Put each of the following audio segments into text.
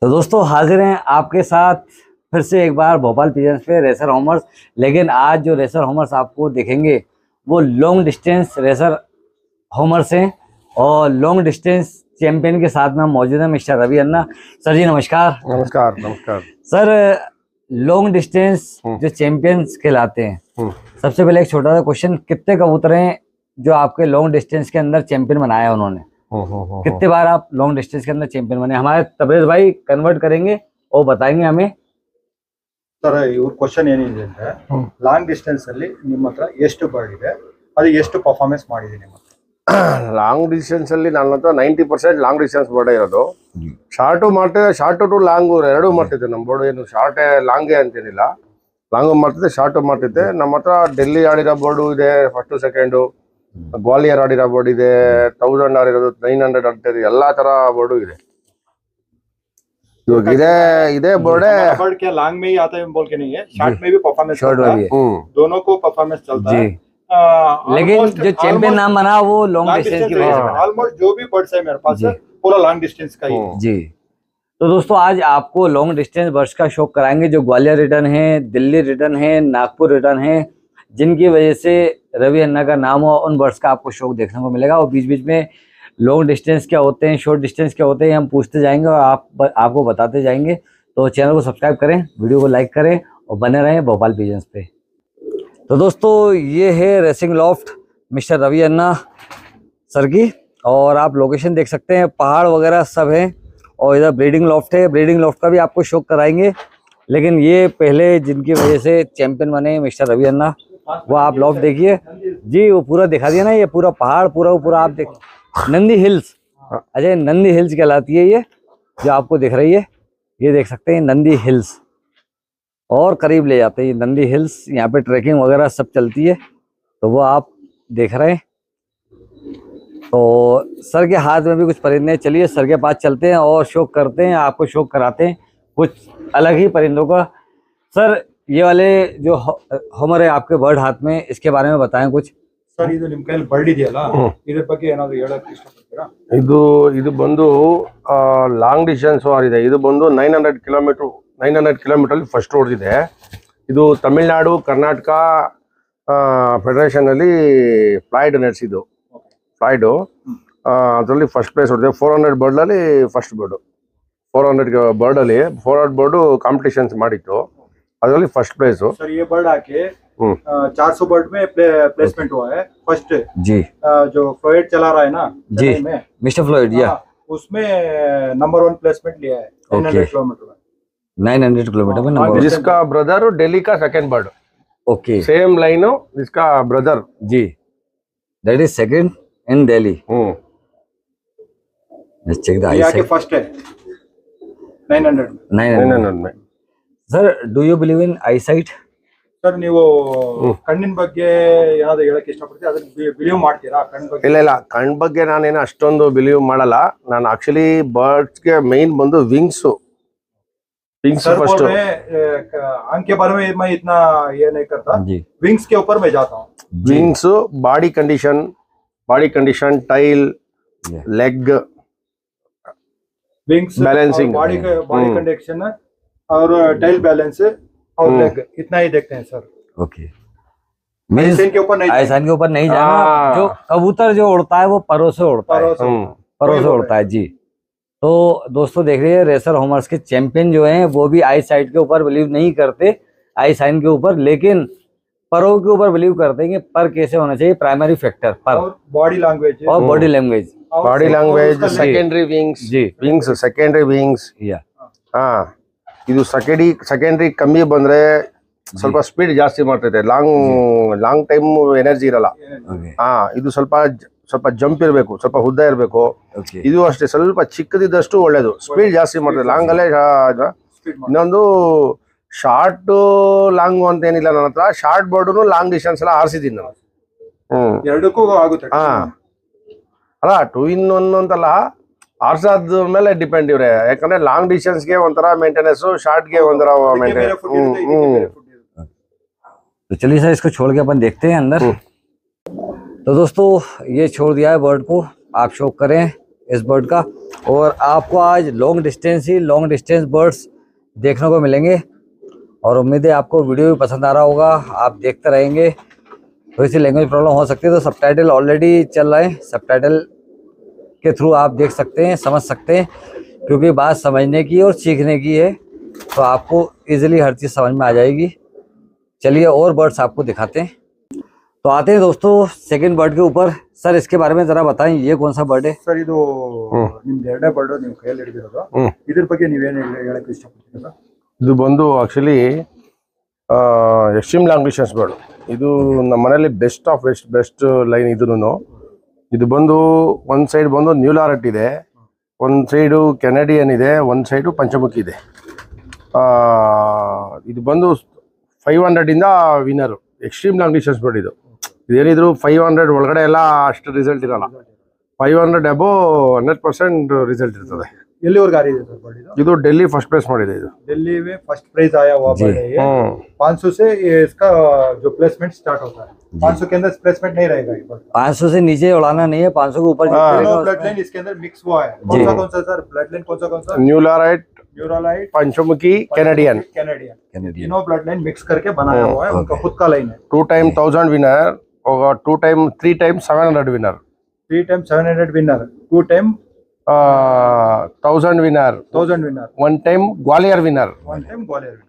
तो दोस्तों हाजिर हैं आपके साथ फिर से एक बार भोपाल पिजन्स पे रेसर होमर्स। लेकिन आज जो रेसर होमर्स आपको दिखेंगे वो लॉन्ग डिस्टेंस रेसर होमर्स हैं और लॉन्ग डिस्टेंस चैंपियन के साथ में हम मौजूद हैं मिस्टर रवि अन्ना। सर जी नमस्कार। नमस्कार। नमस्कार सर, लॉन्ग डिस्टेंस जो चैंपियंस कहलाते हैं, सबसे पहले एक छोटा सा क्वेश्चन, कितने कबूतर हैं जो आपके लॉन्ग डिस्टेंस के अंदर चैंपियन बनाया उन्होंने? कितने बार आप लॉन्ग डिस्टेंस के अंदर चैंपियन बने? हमारे तबरेज भाई कन्वर्ट करेंगे और बताएंगे हमें। ಸರ್ ಇವ್ರ ಕ್ವಶನ್ ಏನಿದೆ ಅಂದ್ರೆ ಲಾಂಗ್ ಡಿಸ್ಟೆನ್ಸ್ ಅಲ್ಲಿ ನಿಮ್ಮ ಹತ್ರ ಎಷ್ಟು ಬರ್ಡ್ ಇದೆ, ಅದು ಎಷ್ಟು ಪರ್ಫಾರ್ಮೆನ್ಸ್ ಮಾಡಿದೆ ನಿಮ್ಮ ಹತ್ರ? ಲಾಂಗ್ ಡಿಸ್ಟೆನ್ಸ್ ಅಲ್ಲಿ ನನ್ನ ಹತ್ರ 90% ಲಾಂಗ್ ಡಿಸ್ಟೆನ್ಸ್ ಬೋರ್ಡ್ ಇರೋದು. ಶಾರ್ಟು ಮಾಡ್ತಿದ್ದೆ, ಶಾರ್ಟ್ ಟು ಲಾಂಗ್ ಎರಡೂ ಮಾಡ್ತಿದ್ದೆ. ನಮ್ಮ ಬೋರ್ಡ್ ಏನು ಶಾರ್ಟ್ ಲಾಂಗೇ ಅಂತೇನಿಲ್ಲ, ಲಾಂಗು ಮಾಡ್ತಿದ್ದೆ ಶಾರ್ಟು ಮಾಡ್ತಿದ್ದೆ. ನಮ್ಮ ಹತ್ರ ಡೆಲ್ಲಿ ಆಡಿರೋ ಬೋರ್ಡು ಇದೆ, ಫಸ್ಟ್ ಸೆಕೆಂಡು. ಗ್ವಾಲಿಯರ್ ಆಡಿರೋ ಬೋರ್ಡ್ ಇದೆ, 1000 ಆಡಿರೋದು, 900 ಆಡ್ತಿದೆ, ಎಲ್ಲಾ ತರ ಬೋರ್ಡು ಇದೆ. इधे बोर्ड है बर्ड क्या लॉन्ग में ही आता है बोल के नहीं है, शॉर्ट में भी परफॉर्मेंस चलता है, दोनों को परफॉर्मेंस चलता है। लेकिन जो चैंपियन नाम बना वो लॉन्ग डिस्टेंस की वजह से। ऑलमोस्ट जो भी बर्ड्स है मेरे पास पूरा लॉन्ग डिस्टेंस का ही जी। तो दोस्तों आज आपको लॉन्ग डिस्टेंस बर्ड्स का शौक कराएंगे जो ग्वालियर रिटर्न है, दिल्ली रिटर्न है, नागपुर रिटर्न है, जिनकी वजह से रवि अन्ना का नाम हो, उन बर्ड्स का आपको शौक देखने को मिलेगा। और बीच बीच में लॉन्ग डिस्टेंस क्या होते हैं, शॉर्ट डिस्टेंस क्या होते हैं, हम पूछते जाएंगे और आपको बताते जाएंगे। तो चैनल को सब्सक्राइब करें, वीडियो को लाइक करें और बने रहें भोपाल पिजन्स पे। तो दोस्तों ये है रेसिंग लॉफ्ट मिस्टर रवि अन्ना सर की, और आप लोकेशन देख सकते हैं, पहाड़ वगैरह सब है। और इधर ब्रीडिंग लॉफ्ट है, ब्रीडिंग लॉफ्ट का भी आपको शौक कराएंगे। लेकिन ये पहले जिनकी वजह से चैंपियन बने मिस्टर रवि अन्ना, वो आप लॉफ्ट देखिए जी, वो पूरा दिखा दिया ना, ये पूरा पहाड़ पूरा आप देख, नंदी हिल्स, अजय नंदी हिल्स कहलाती है ये जो आपको दिख रही है, ये देख सकते हैं नंदी हिल्स। और करीब ले जाते हैं ये नंदी हिल्स, यहाँ पे ट्रैकिंग वगैरह सब चलती है, तो वो आप देख रहे हैं। तो सर के हाथ में भी कुछ परिंदे हैं, चलिए सर के पास चलते हैं और शौक करते हैं, आपको शौक कराते हैं कुछ अलग ही परिंदों का। सर ये वाले जो होमर है आपके बर्ड हाथ में, इसके बारे में बताएं कुछ। ಸರ್ ಇದು ನಿಮ್ಮ ಕೈಯಲ್ಲಿ ಬರ್ಡ್ ಇದೆಯಲ್ಲ, ಇದ್ರ ಬಗ್ಗೆ ಏನಾದರೂ ಹೇಳಕ್ಕೆ ಇಷ್ಟಪಡ್ತೀರಾ? ಇದು ಬಂದು ಲಾಂಗ್ ಡಿಸ್ಟೆನ್ಸ್ ಇದೆ. ಇದು ಬಂದು 900 ಕಿಲೋಮೀಟರ್ ಫಸ್ಟ್ ಓಡಿದೆ. ಇದು ತಮಿಳುನಾಡು ಕರ್ನಾಟಕ ಫೆಡರೇಷನ್ ಅಲ್ಲಿ ಫ್ಲೈಡ್ ನಡೆಸಿದ್ದು. ಫ್ಲೈಡು ಅದರಲ್ಲಿ ಫಸ್ಟ್ ಪ್ಲೇಸ್ ಹೊಡೆದಿದೆ. 400 ಬರ್ಡ್ ಅಲ್ಲಿ ಫಸ್ಟ್ ಬರ್ಡು, 400 ಬರ್ಡ್ ಅಲ್ಲಿ 400 ಬರ್ಡು ಕಾಂಪಿಟಿಷನ್ಸ್ ಮಾಡಿತ್ತು, ಅದರಲ್ಲಿ ಫಸ್ಟ್ ಪ್ಲೇಸು. सर ये बर्ड आके 400 बर्ड में प्लेसमेंट हुआ है फर्स्ट जी। जो फ्लोइड चला रहा है ना जी मिस्टर फ्लोइड, या उसमें नंबर 1 प्लेसमेंट लिया है 900 किलोमीटर में। 900 किलोमीटर में नंबर। जिसका ब्रदर दिल्ली का second bird, okay same line हो, जिसका ब्रदर जी, that is second in Delhi. Let's check the ये आके फर्स्ट है 900 में. Sir do you believe in eyesight? Sir ನೀವು ಕಣ್ಣಿನ ಬಗ್ಗೆ ಏನಾದ್ರು ಹೇಳಕ್ಕೆ ಇಷ್ಟಪಡ್ತೀರಾ? ಅದಕ್ಕೆ ಬಿಲೀವ್ ಮಾಡ್ತೀರಾ ಕಣ್ಣಿನ ಬಗ್ಗೆ? ಇಲ್ಲ ಕಣ್ ಬಗ್ಗೆ ನಾನೇನು ಅಷ್ಟೊಂದು ಬಿಲೀವ್ ಮಾಡಲ್ಲ. ನಾನು ಆಕ್ಚುಲಿ ಬರ್ಡ್ಸ್ ಗೆ ಮೇನ್ ಬಂದು ವಿಂಗ್ಸ್ फर्स्ट। आंख के बारे में मैं इतना ये नहीं करता, विंग्स के ऊपर मैं जाता हूँ। Wings, body condition, tile, leg, wings, balancing, body condition और टाइल बैलेंस और लेग, इतना ही देखते हैं सर। ओके, आइसन के ऊपर नहीं जाना। जो कबूतर जो उड़ता है वो परों से उड़ता है जी। तो दोस्तों देख रहे हैं रेसर होमर्स के चैंपियन जो हैं वो भी आई साइट के ऊपर बिलीव नहीं करते, आई साइन के ऊपर, लेकिन परों के ऊपर बिलीव करते हैं कि पर कैसे होना चाहिए, प्राइमरी फैक्टर पर, बॉडी लैंग्वेज और बॉडी लैंग्वेज, सेकेंडरी विंग्स जी, विंग्स सेकेंडरी विंग्स, या ಇದು ಸೆಕೆಂಡರಿ ಕಮ್ಮಿ ಬಂದ್ರೆ ಸ್ವಲ್ಪ ಸ್ಪೀಡ್ ಜಾಸ್ತಿ ಮಾಡ್ತೈತೆ, ಲಾಂಗ್ ಟೈಮ್ ಎನರ್ಜಿ ಇರಲ್ಲ. ಇದು ಸ್ವಲ್ಪ ಜಂಪ್ ಇರಬೇಕು, ಸ್ವಲ್ಪ ಉದ್ದ ಇರಬೇಕು. ಇದು ಅಷ್ಟೇ ಸ್ವಲ್ಪ ಚಿಕ್ಕದಿದ್ದಷ್ಟು ಒಳ್ಳೇದು, ಸ್ಪೀಡ್ ಜಾಸ್ತಿ ಮಾಡ್ತದೆ ಲಾಂಗ್ ಅಲ್ಲೇ. ಇನ್ನೊಂದು ಶಾರ್ಟ್ ಲಾಂಗ್ ಅಂತ ಏನಿಲ್ಲ ನನ್ನ ಹತ್ರ, ಶಾರ್ಟ್ ಬೋರ್ಡ್ ಲಾಂಗ್ ಡಿಸ್ಟೆನ್ಸ್ ಎಲ್ಲ ಆರಿಸಿದೀನಿ ನಾನು. ಎರಡಕ್ಕೂ ಆಗುತ್ತೆ. ಅಲ್ಲ 2 in 1 ಅಂತಲ್ಲ, ಆರ್ಸೋದ್ ಮೇಲೆ ಡಿಪೆಂಡ್ ಇವ್ರೆ. ಯಾಕಂದ್ರೆ ಲಾಂಗ್ ಡಿಸ್ಟೆನ್ಸ್ ಗೆ ಒಂಥರ ಮೇಂಟೆನೆನ್ಸ್, ಶಾರ್ಟ್ ಗೆ ಒಂಥರ ಮೇಂಟೆನೆನ್स। तो चलिए सर इसको छोड़ के अपन देखते हैं अंदर। तो दोस्तों ये छोड़ दिया है बर्ड को, आप शौक करें इस बर्ड का। और आपको आज लॉन्ग डिस्टेंस बर्ड्स देखने को मिलेंगे। और उम्मीद है आपको वीडियो भी पसंद आ रहा होगा, आप देखते रहेंगे। थोड़ी सी लैंग्वेज प्रॉब्लम हो सकती है तो सबटाइटल ऑलरेडी चल रहे हैं, सबटाइटल के थ्रू आप देख सकते हैं, समझ सकते हैं, क्योंकि बात समझने की और सीखने की है तो आपको इजीली हर चीज़ समझ में आ जाएगी। चलिए और बर्ड्स आपको दिखाते हैं। तो आते हैं दोस्तों सेकंड बर्ड के ऊपर। सर इसके बारे में ज़रा बताएं, ये कौन सा बर्ड है? ಸರ್ ಇದು ನಿಮ್ದು ಎರಡನೇ ಬರ್ಡ್ ನಿಮ್ಮ ಕೈಯಲ್ಲಿ ಹಿಡಿದಿರೋದು, ಇದ್ರ ಬಗ್ಗೆ ನೀವೇನು ಹೇಳಕ್ಕೆ ಇಷ್ಟಪಡ್ತೀರಾ? ಇದು ಬಂದು actually extreme long distance bird. ಇದು ನಮ್ಮ ಮನೇಲಿ ಬೆಸ್ಟ್ ಲೈನ್. ಇದು ಬಂದು ಒಂದು ಸೈಡ್ ಬಂದು ನ್ಯೂಲಾರೆಟ್ ಇದೆ, ಒಂದು ಸೈಡು ಕೆನಡಿಯನ್ ಇದೆ, ಒಂದು ಸೈಡು ಪಂಚಮುಖಿ ಇದೆ. ಇದು ಬಂದು 500 ಇಂದ winner. Extreme long distance bird ಇದು. ಇದೇನಿದ್ರು 500 ಒಳಗಡೆ ಎಲ್ಲ ಅಷ್ಟು ರಿಸಲ್ಟ್ ಇರಲ್ಲ. 500 ಅಬೋ 100% ರಿಸಲ್ಟ್ ಇರ್ತದೆ. ಎಲ್ಲಿವರೆಗೂ ಆರಿದೆ ಸರ್ ಬರ್ಡ್ ಇದು? ಇದು ಡೆಲ್ಲಿ ಫಸ್ಟ್ ಪ್ಲೇಸ್ ಮಾಡಿದೆ. ಇದು दिल्ली में फर्स्ट प्राइज आया हुआ बर्ड है ये। 500 से ये इसका जो प्लेसमेंट स्टार्ट होता है, 500 के अंदर प्लेसमेंट नहीं रहेगा ये बर्ड। 500 से नीचे उड़ाना नहीं है, 500 के ऊपर ब्लड लाइन इसके अंदर मिक्स हुआ है। कौन सा सर ब्लड लाइन? कौन सा? न्यूलाराइट, न्यूरालाइट, पंचमुखी, कैनेडियन तीनों ब्लड लाइन मिक्स करके बनाया हुआ है। उनका खुद का लाइन है। 2 टाइम 1000 विनर होगा, 3 time 700 winner, 3 time 700 winner, 2 time 1000 winner, 1000 winner, 1 time Gwalior winner, 1 time Gwalior winner,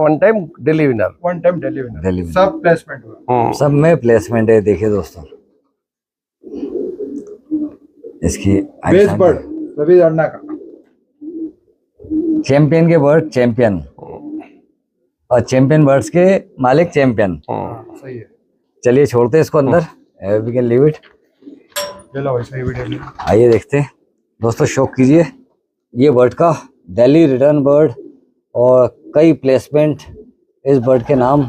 1 time Delhi winner, 1 time Delhi winner. सब प्लेसमेंट हुआ, सब में प्लेसमेंट है। देखिए दोस्तों इसकी बेस बर्ड रवि अण्णा का चैंपियन के बर्ड चैंपियन, और चैंपियन बर्ड्स के मालिक चैंपियन। सही है। चलिए छोड़ते हैं इसको अंदर, वी कैन लीव इट। चलो वैसे ही वीडियो आइए देखते हैं दोस्तों, शौक कीजिए ये बर्ड का, दिल्ली रिटर्न बर्ड और कई प्लेसमेंट इस बर्ड के नाम।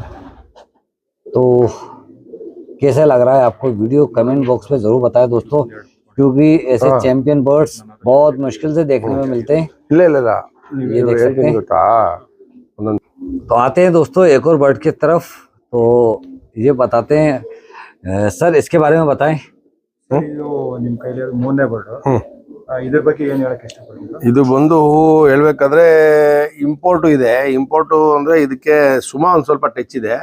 तो कैसा लग रहा है आपको वीडियो, कमेंट बॉक्स में ज़रूर बताएं दोस्तों, क्योंकि ऐसे चैंपियन बर्ड्स बहुत मुश्किल से देखने में मिलते हैं। ये देख सकते हैं। तो आते हैं दोस्तों एक और बर्ड की तरफ, तो ये बताते हैं सर इसके बारे में बताएं। ಇದು ನಿಮ್ಮ ಕೈಲಿ ಮೂರನೇ ಬರ್ಡ್, ಇದ್ರ ಬಗ್ಗೆ ಏನು ಹೇಳಕ್ಕೆ ಇಷ್ಟಪಡ್ತೀರಾ? ಇದು ಬಂದು ಹೇಳ್ಬೇಕಾದ್ರೆ ಇಂಪೋರ್ಟ್ ಇದೆ. ಇಂಪೋರ್ಟ್ ಅಂದ್ರೆ ಇದಕ್ಕೆ ಸುಮಾ ಒಂದ್ ಸ್ವಲ್ಪ ಟಚ್ ಇದೆ,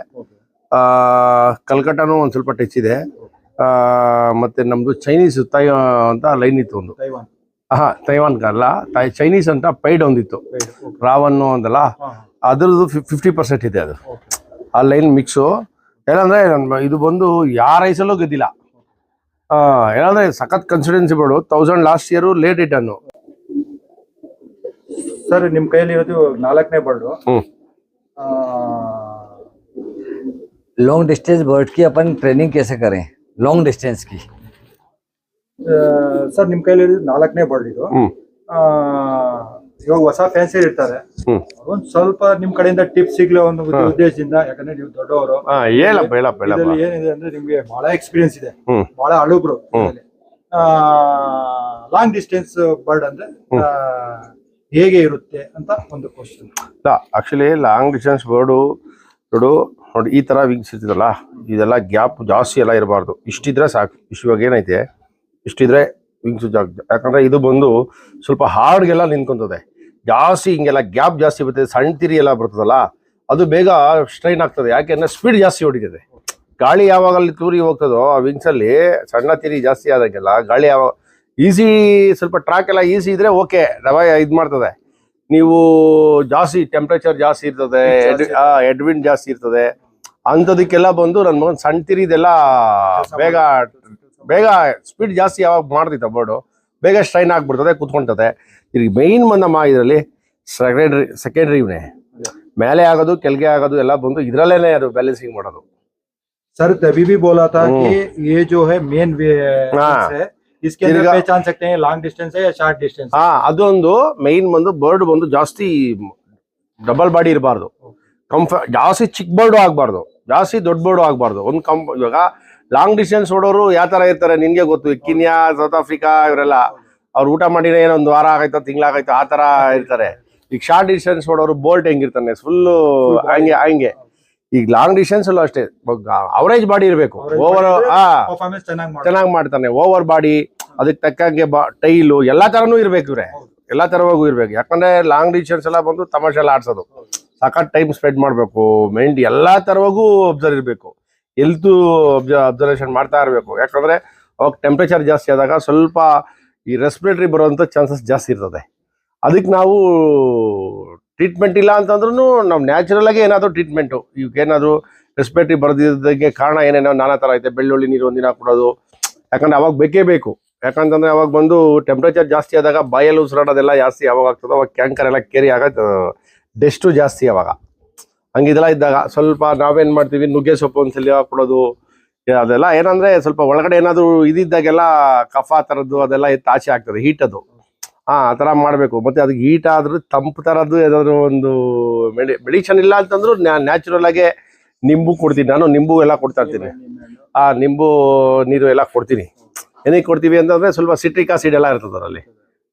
ಕಲ್ಕಟ್ಟಾನು ಒಂದ್ ಸ್ವಲ್ಪ ಟಚ್ ಇದೆ, ಮತ್ತೆ ನಮ್ದು ಚೈನೀಸ್ ಅಂತ ಲೈನ್ ಇತ್ತು ಒಂದು. ತೈವಾನ್ ಅಲ್ಲ, ಚೈನೀಸ್ ಅಂತ ಪೈಡ್ ಒಂದಿತ್ತು, ರಾವನ್ನು ಒಂದಲ್ಲ, ಅದ್ರದ್ದು 50% ಇದೆ. ಅದು ಆ ಲೈನ್ ಮಿಕ್ಸು. ಏನಂದ್ರೆ ಇದು ಬಂದು ಯಾರ ಐಸಲ್ಲೂ ಗೆದ್ದಿಲ್ಲ. ಏನಂದ್ರೆ ಸಖತ್ consistency board. 1000 last year late return. Sir ನಿಮ್ ಕೈಯಲ್ಲಿ ಇರೋದು ನಾಲ್ಕನೇ ಬರ್ಡು। लॉन्ग डिस्टेंस बर्ड की अपन ट्रेनिंग कैसे करें, लॉन्ग डिस्टेंस की? ಸರ್ ನಿಮ್ ಕೈಯಲ್ಲಿ ಇರೋದು ನಾಲ್ಕನೇ ಬರ್ಡ್ ಇದು। ಇವಾಗ ಹೊಸ ಫ್ಯಾನ್ಸಿ ಇರ್ತಾರೆ, ಒಂದ್ ಸ್ವಲ್ಪ ನಿಮ್ ಕಡೆಯಿಂದ ಟಿಪ್ಸ್ ಸಿಗ್ಲಿ ಒಂದು ಉದ್ದೇಶದಿಂದ, ಯಾಕಂದ್ರೆ ನೀವು ದೊಡ್ಡವರು, ಏನಿದೆ ಅಂದ್ರೆ ನಿಮ್ಗೆ ಬಹಳ ಎಕ್ಸ್ಪೀರಿಯನ್ಸ್ ಇದೆ, ಬಹಳ ಅಳುಬ್ರು। ಲಾಂಗ್ ಡಿಸ್ಟೆನ್ಸ್ ಬರ್ಡ್ ಅಂದ್ರೆ ಹೇಗೆ ಇರುತ್ತೆ ಅಂತ ಒಂದು question. Actually long distance bird ನೋಡಿ ಈ ತರ ವಿಂಗ್ಸ್ ಇರ್ತದಲ್ಲ, ಇದೆಲ್ಲ ಗ್ಯಾಪ್ ಜಾಸ್ತಿ ಎಲ್ಲ ಇರಬಾರ್ದು. ಇಷ್ಟಿದ್ರೆ ಸಾಕು. ಇವಾಗ ಏನೈತೆ ಇಷ್ಟಿದ್ರೆ ವಿಂಗ್ಸ್ ಜಾಗ, ಯಾಕಂದ್ರೆ ಇದು ಬಂದು ಸ್ವಲ್ಪ ಹಾರ್ಡ್ಗೆಲ್ಲ ನಿಂತ್ಕೊಂತದೆ. ಜಾಸ್ತಿ ಹಿಂಗೆಲ್ಲ ಗ್ಯಾಪ್ ಜಾಸ್ತಿ ಬರ್ತದೆ, ಸಣ್ಣ ತಿರಿ ಎಲ್ಲ ಬರ್ತದಲ್ಲ, ಅದು ಬೇಗ ಸ್ಟ್ರೈನ್ ಆಗ್ತದೆ. ಯಾಕೆಂದ್ರೆ ಸ್ಪೀಡ್ ಜಾಸ್ತಿ ಹೊಡಿತದೆ. ಗಾಳಿ ಯಾವಾಗ ಅಲ್ಲಿ ತೂರಿ ಹೋಗ್ತದೋ ಆ ವಿಂಗ್ಸ್ ಅಲ್ಲಿ, ಸಣ್ಣ ತಿರಿ ಜಾಸ್ತಿ ಆದಂಗೆಲ್ಲ ಗಾಳಿ ಯಾವಾಗ ಈಸಿ, ಸ್ವಲ್ಪ ಟ್ರ್ಯಾಕ್ ಎಲ್ಲ ಈಸಿ ಇದ್ರೆ ಓಕೆ, ರವ ಇದು ಮಾಡ್ತದೆ. ನೀವು ಜಾಸ್ತಿ ಟೆಂಪ್ರೇಚರ್ ಜಾಸ್ತಿ ಇರ್ತದೆ, ಹೆಡ್ವಿಂಡ್ ಜಾಸ್ತಿ ಇರ್ತದೆ, ಅಂಥದಕ್ಕೆಲ್ಲ ಬಂದು ನನ್ನ ಮಗನ ಸಣ್ಣ ತಿರಿದೆಲ್ಲ ಬೇಗ ಸ್ಪೀಡ್ ಜಾಸ್ತಿ ಯಾವಾಗ ಮಾಡ್ತೈತೆ ಬರ್ಡು, ಬೇಗ ಸ್ಟ್ರೈನ್ ಆಗ್ಬಿಡ್ತದೆ, ಕುತ್ಕೊಳ್ತದೆ. ಈಗ ಮೇನ್ ಬಂದಮ್ಮ ಇದರಲ್ಲಿ ಸೆಕೆಂಡ್ರಿನೇ ಮೇಲೆ ಆಗೋದು ಕೆಳಗೆ ಆಗೋದು ಎಲ್ಲ ಬಂದು ಇದರಲ್ಲೇನೆ ಅದು ಬ್ಯಾಲೆನ್ಸಿಂಗ್ ಮಾಡೋದು. सर तभी भी बोला था कि ये जो है मेन है, इसके अंदर पहचान सकते हैं लॉन्ग डिस्टेंस है या शॉर्ट डिस्टेंस। ಅದೊಂದು ಮೇನ್ ಬಂದು ಬರ್ಡ್ ಬಂದು ಜಾಸ್ತಿ ಡಬಲ್ ಬಾಡಿ ಇರಬಾರ್ದು, ಜಾಸ್ತಿ ಚಿಕ್ಕ ಬರ್ಡು ಆಗ್ಬಾರ್ದು, ಜಾಸ್ತಿ ದೊಡ್ಡ ಬರ್ಡು ಆಗ್ಬಾರ್ದು. ಒಂದು ಇವಾಗ ಲಾಂಗ್ ಡಿಸ್ಟೆನ್ಸ್ ಓಡೋರು ಯಾವ ತರ ಇರ್ತಾರೆ ನಿನ್ಗೆ ಗೊತ್ತು. ಕೀನ್ಯಾ, ಸೌತ್ ಆಫ್ರಿಕಾ ಇವರೆಲ್ಲ ಅವ್ರು ಊಟ ಮಾಡಿದ್ರೆ ಏನೊಂದು ವಾರ ಆಗೈತೋ ತಿಂಗಳಾಗೈತೋ ಆ ತರ ಇರ್ತಾರೆ. ಈಗ ಶಾರ್ಟ್ ಡಿಸ್ಟೆನ್ಸ್ ಓಡೋರು ಬೋಲ್ಟ್ ಹೆಂಗಿರ್ತಾನೆ ಫುಲ್ಲು ಹಂಗೆ. ಈಗ ಲಾಂಗ್ ಡಿಸ್ಟೆನ್ಸ್ ಅಲ್ಲೂ ಅಷ್ಟೇ, ಅವರೇಜ್ ಬಾಡಿ ಇರಬೇಕು. ಚೆನ್ನಾಗಿ ಮಾಡ್ತಾನೆ. ಓವರ್ ಬಾಡಿ ಅದಕ್ಕೆ ತಕ್ಕಂಗೆ ಟೈಲು ಎಲ್ಲಾ ತರನೂ ಇರ್ಬೇಕು ಇವ್ರೆ, ಎಲ್ಲಾ ತರವಾಗೂ ಇರ್ಬೇಕು. ಯಾಕಂದ್ರೆ ಲಾಂಗ್ ಡಿಸ್ಟೆನ್ಸ್ ಎಲ್ಲ ಬಂದು ತಮಾಷೆ ಎಲ್ಲ ಆಡ್ಸೋದು, ಸಾಕಷ್ಟು ಟೈಮ್ ಸ್ಪೆಂಡ್ ಮಾಡ್ಬೇಕು. ಮೈಂಡ್ ಎಲ್ಲಾ ತರವಾಗೂ ಅಬ್ಸರ್ವ್ ಇರ್ಬೇಕು, ಹೆಲ್ತ್ ಅಬ್ಸರ್ವೇಷನ್ ಮಾಡ್ತಾ ಇರ್ಬೇಕು. ಯಾಕಂದ್ರೆ ಅವಾಗ ಟೆಂಪ್ರೇಚರ್ ಜಾಸ್ತಿ ಆದಾಗ ಸ್ವಲ್ಪ ಈ ರೆಸ್ಪಿರೇಟರಿ ಬರುವಂತ ಚಾನ್ಸಸ್ ಜಾಸ್ತಿ ಇರ್ತದೆ. ಅದಕ್ಕೆ ನಾವು ಟ್ರೀಟ್ಮೆಂಟ್ ಇಲ್ಲ ಅಂತಂದ್ರೂ ನಾವು ನ್ಯಾಚುರಲ್ ಆಗಿ ಏನಾದ್ರು ಟ್ರೀಟ್ಮೆಂಟು, ಇವಕ್ಕೇನಾದ್ರು ರೆಸ್ಪಿರೇಟರಿ ಬರೋದಿದ್ದಕ್ಕೆ ಕಾರಣ ಏನೇನೋ ನಾನಾ ಥರ ಐತೆ. ಬೆಳ್ಳುಳ್ಳಿ ನೀರು ಒಂದಿನ ಕೊಡೋದು, ಯಾಕಂದ್ರೆ ಅವಾಗ ಬೇಕೇ ಬೇಕು. ಯಾಕಂತಂದ್ರೆ ಅವಾಗ ಬಂದು ಟೆಂಪ್ರೇಚರ್ ಜಾಸ್ತಿ ಆದಾಗ ಬಾಯಲ್ಲಿ ಉಸಿರಾಡೋದೆಲ್ಲ ಜಾಸ್ತಿ ಯಾವಾಗ ಆಗ್ತದೆ, ಅವಾಗ ಕ್ಯಾನ್ಕರ್ ಎಲ್ಲ ಕೇರಿ ಆಗೋದು, ಡೆಸ್ಟು ಜಾಸ್ತಿ ಅವಾಗ. ಹಂಗಿದೆಲ್ಲ ಇದ್ದಾಗ ಸ್ವಲ್ಪ ನಾವೇನು ಮಾಡ್ತೀವಿ, ನುಗ್ಗೆ ಸೊಪ್ಪು ಒಂದ್ಸಲ ಕೊಡೋದು. ಅದೆಲ್ಲ ಏನಂದ್ರೆ ಸ್ವಲ್ಪ ಒಳಗಡೆ ಏನಾದ್ರು ಇದಿದ್ದಾಗೆಲ್ಲ ಕಫ ಥರದ್ದು ಅದೆಲ್ಲ ಎತ್ತು ಆಚೆ ಆಗ್ತದೆ, ಹೀಟ್ ಅದು. ಆ ಥರ ಮಾಡಬೇಕು. ಮತ್ತೆ ಅದಕ್ಕೆ ಹೀಟ್ ಆದ್ರೂ ತಂಪು ಥರದ್ದು ಏನಾದ್ರು ಒಂದು ಮೆಡಿಷನ್ ಇಲ್ಲ ಅಂತಂದ್ರು ನ್ಯಾಚುರಲ್ ಆಗಿ ನಿಂಬು ಕೊಡ್ತೀನಿ ನಾನು. ನಿಂಬು ಎಲ್ಲ ಕೊಡ್ತಾ ಇರ್ತೀನಿ. ಆ ನಿಂಬು ನೀರು ಎಲ್ಲ ಕೊಡ್ತೀನಿ. ಏನಕ್ಕೆ ಕೊಡ್ತೀವಿ ಅಂತಂದ್ರೆ ಸ್ವಲ್ಪ ಸಿಟ್ರಿಕ್ ಆಸಿಡ್ ಎಲ್ಲ ಇರ್ತದೆ ಅದರಲ್ಲಿ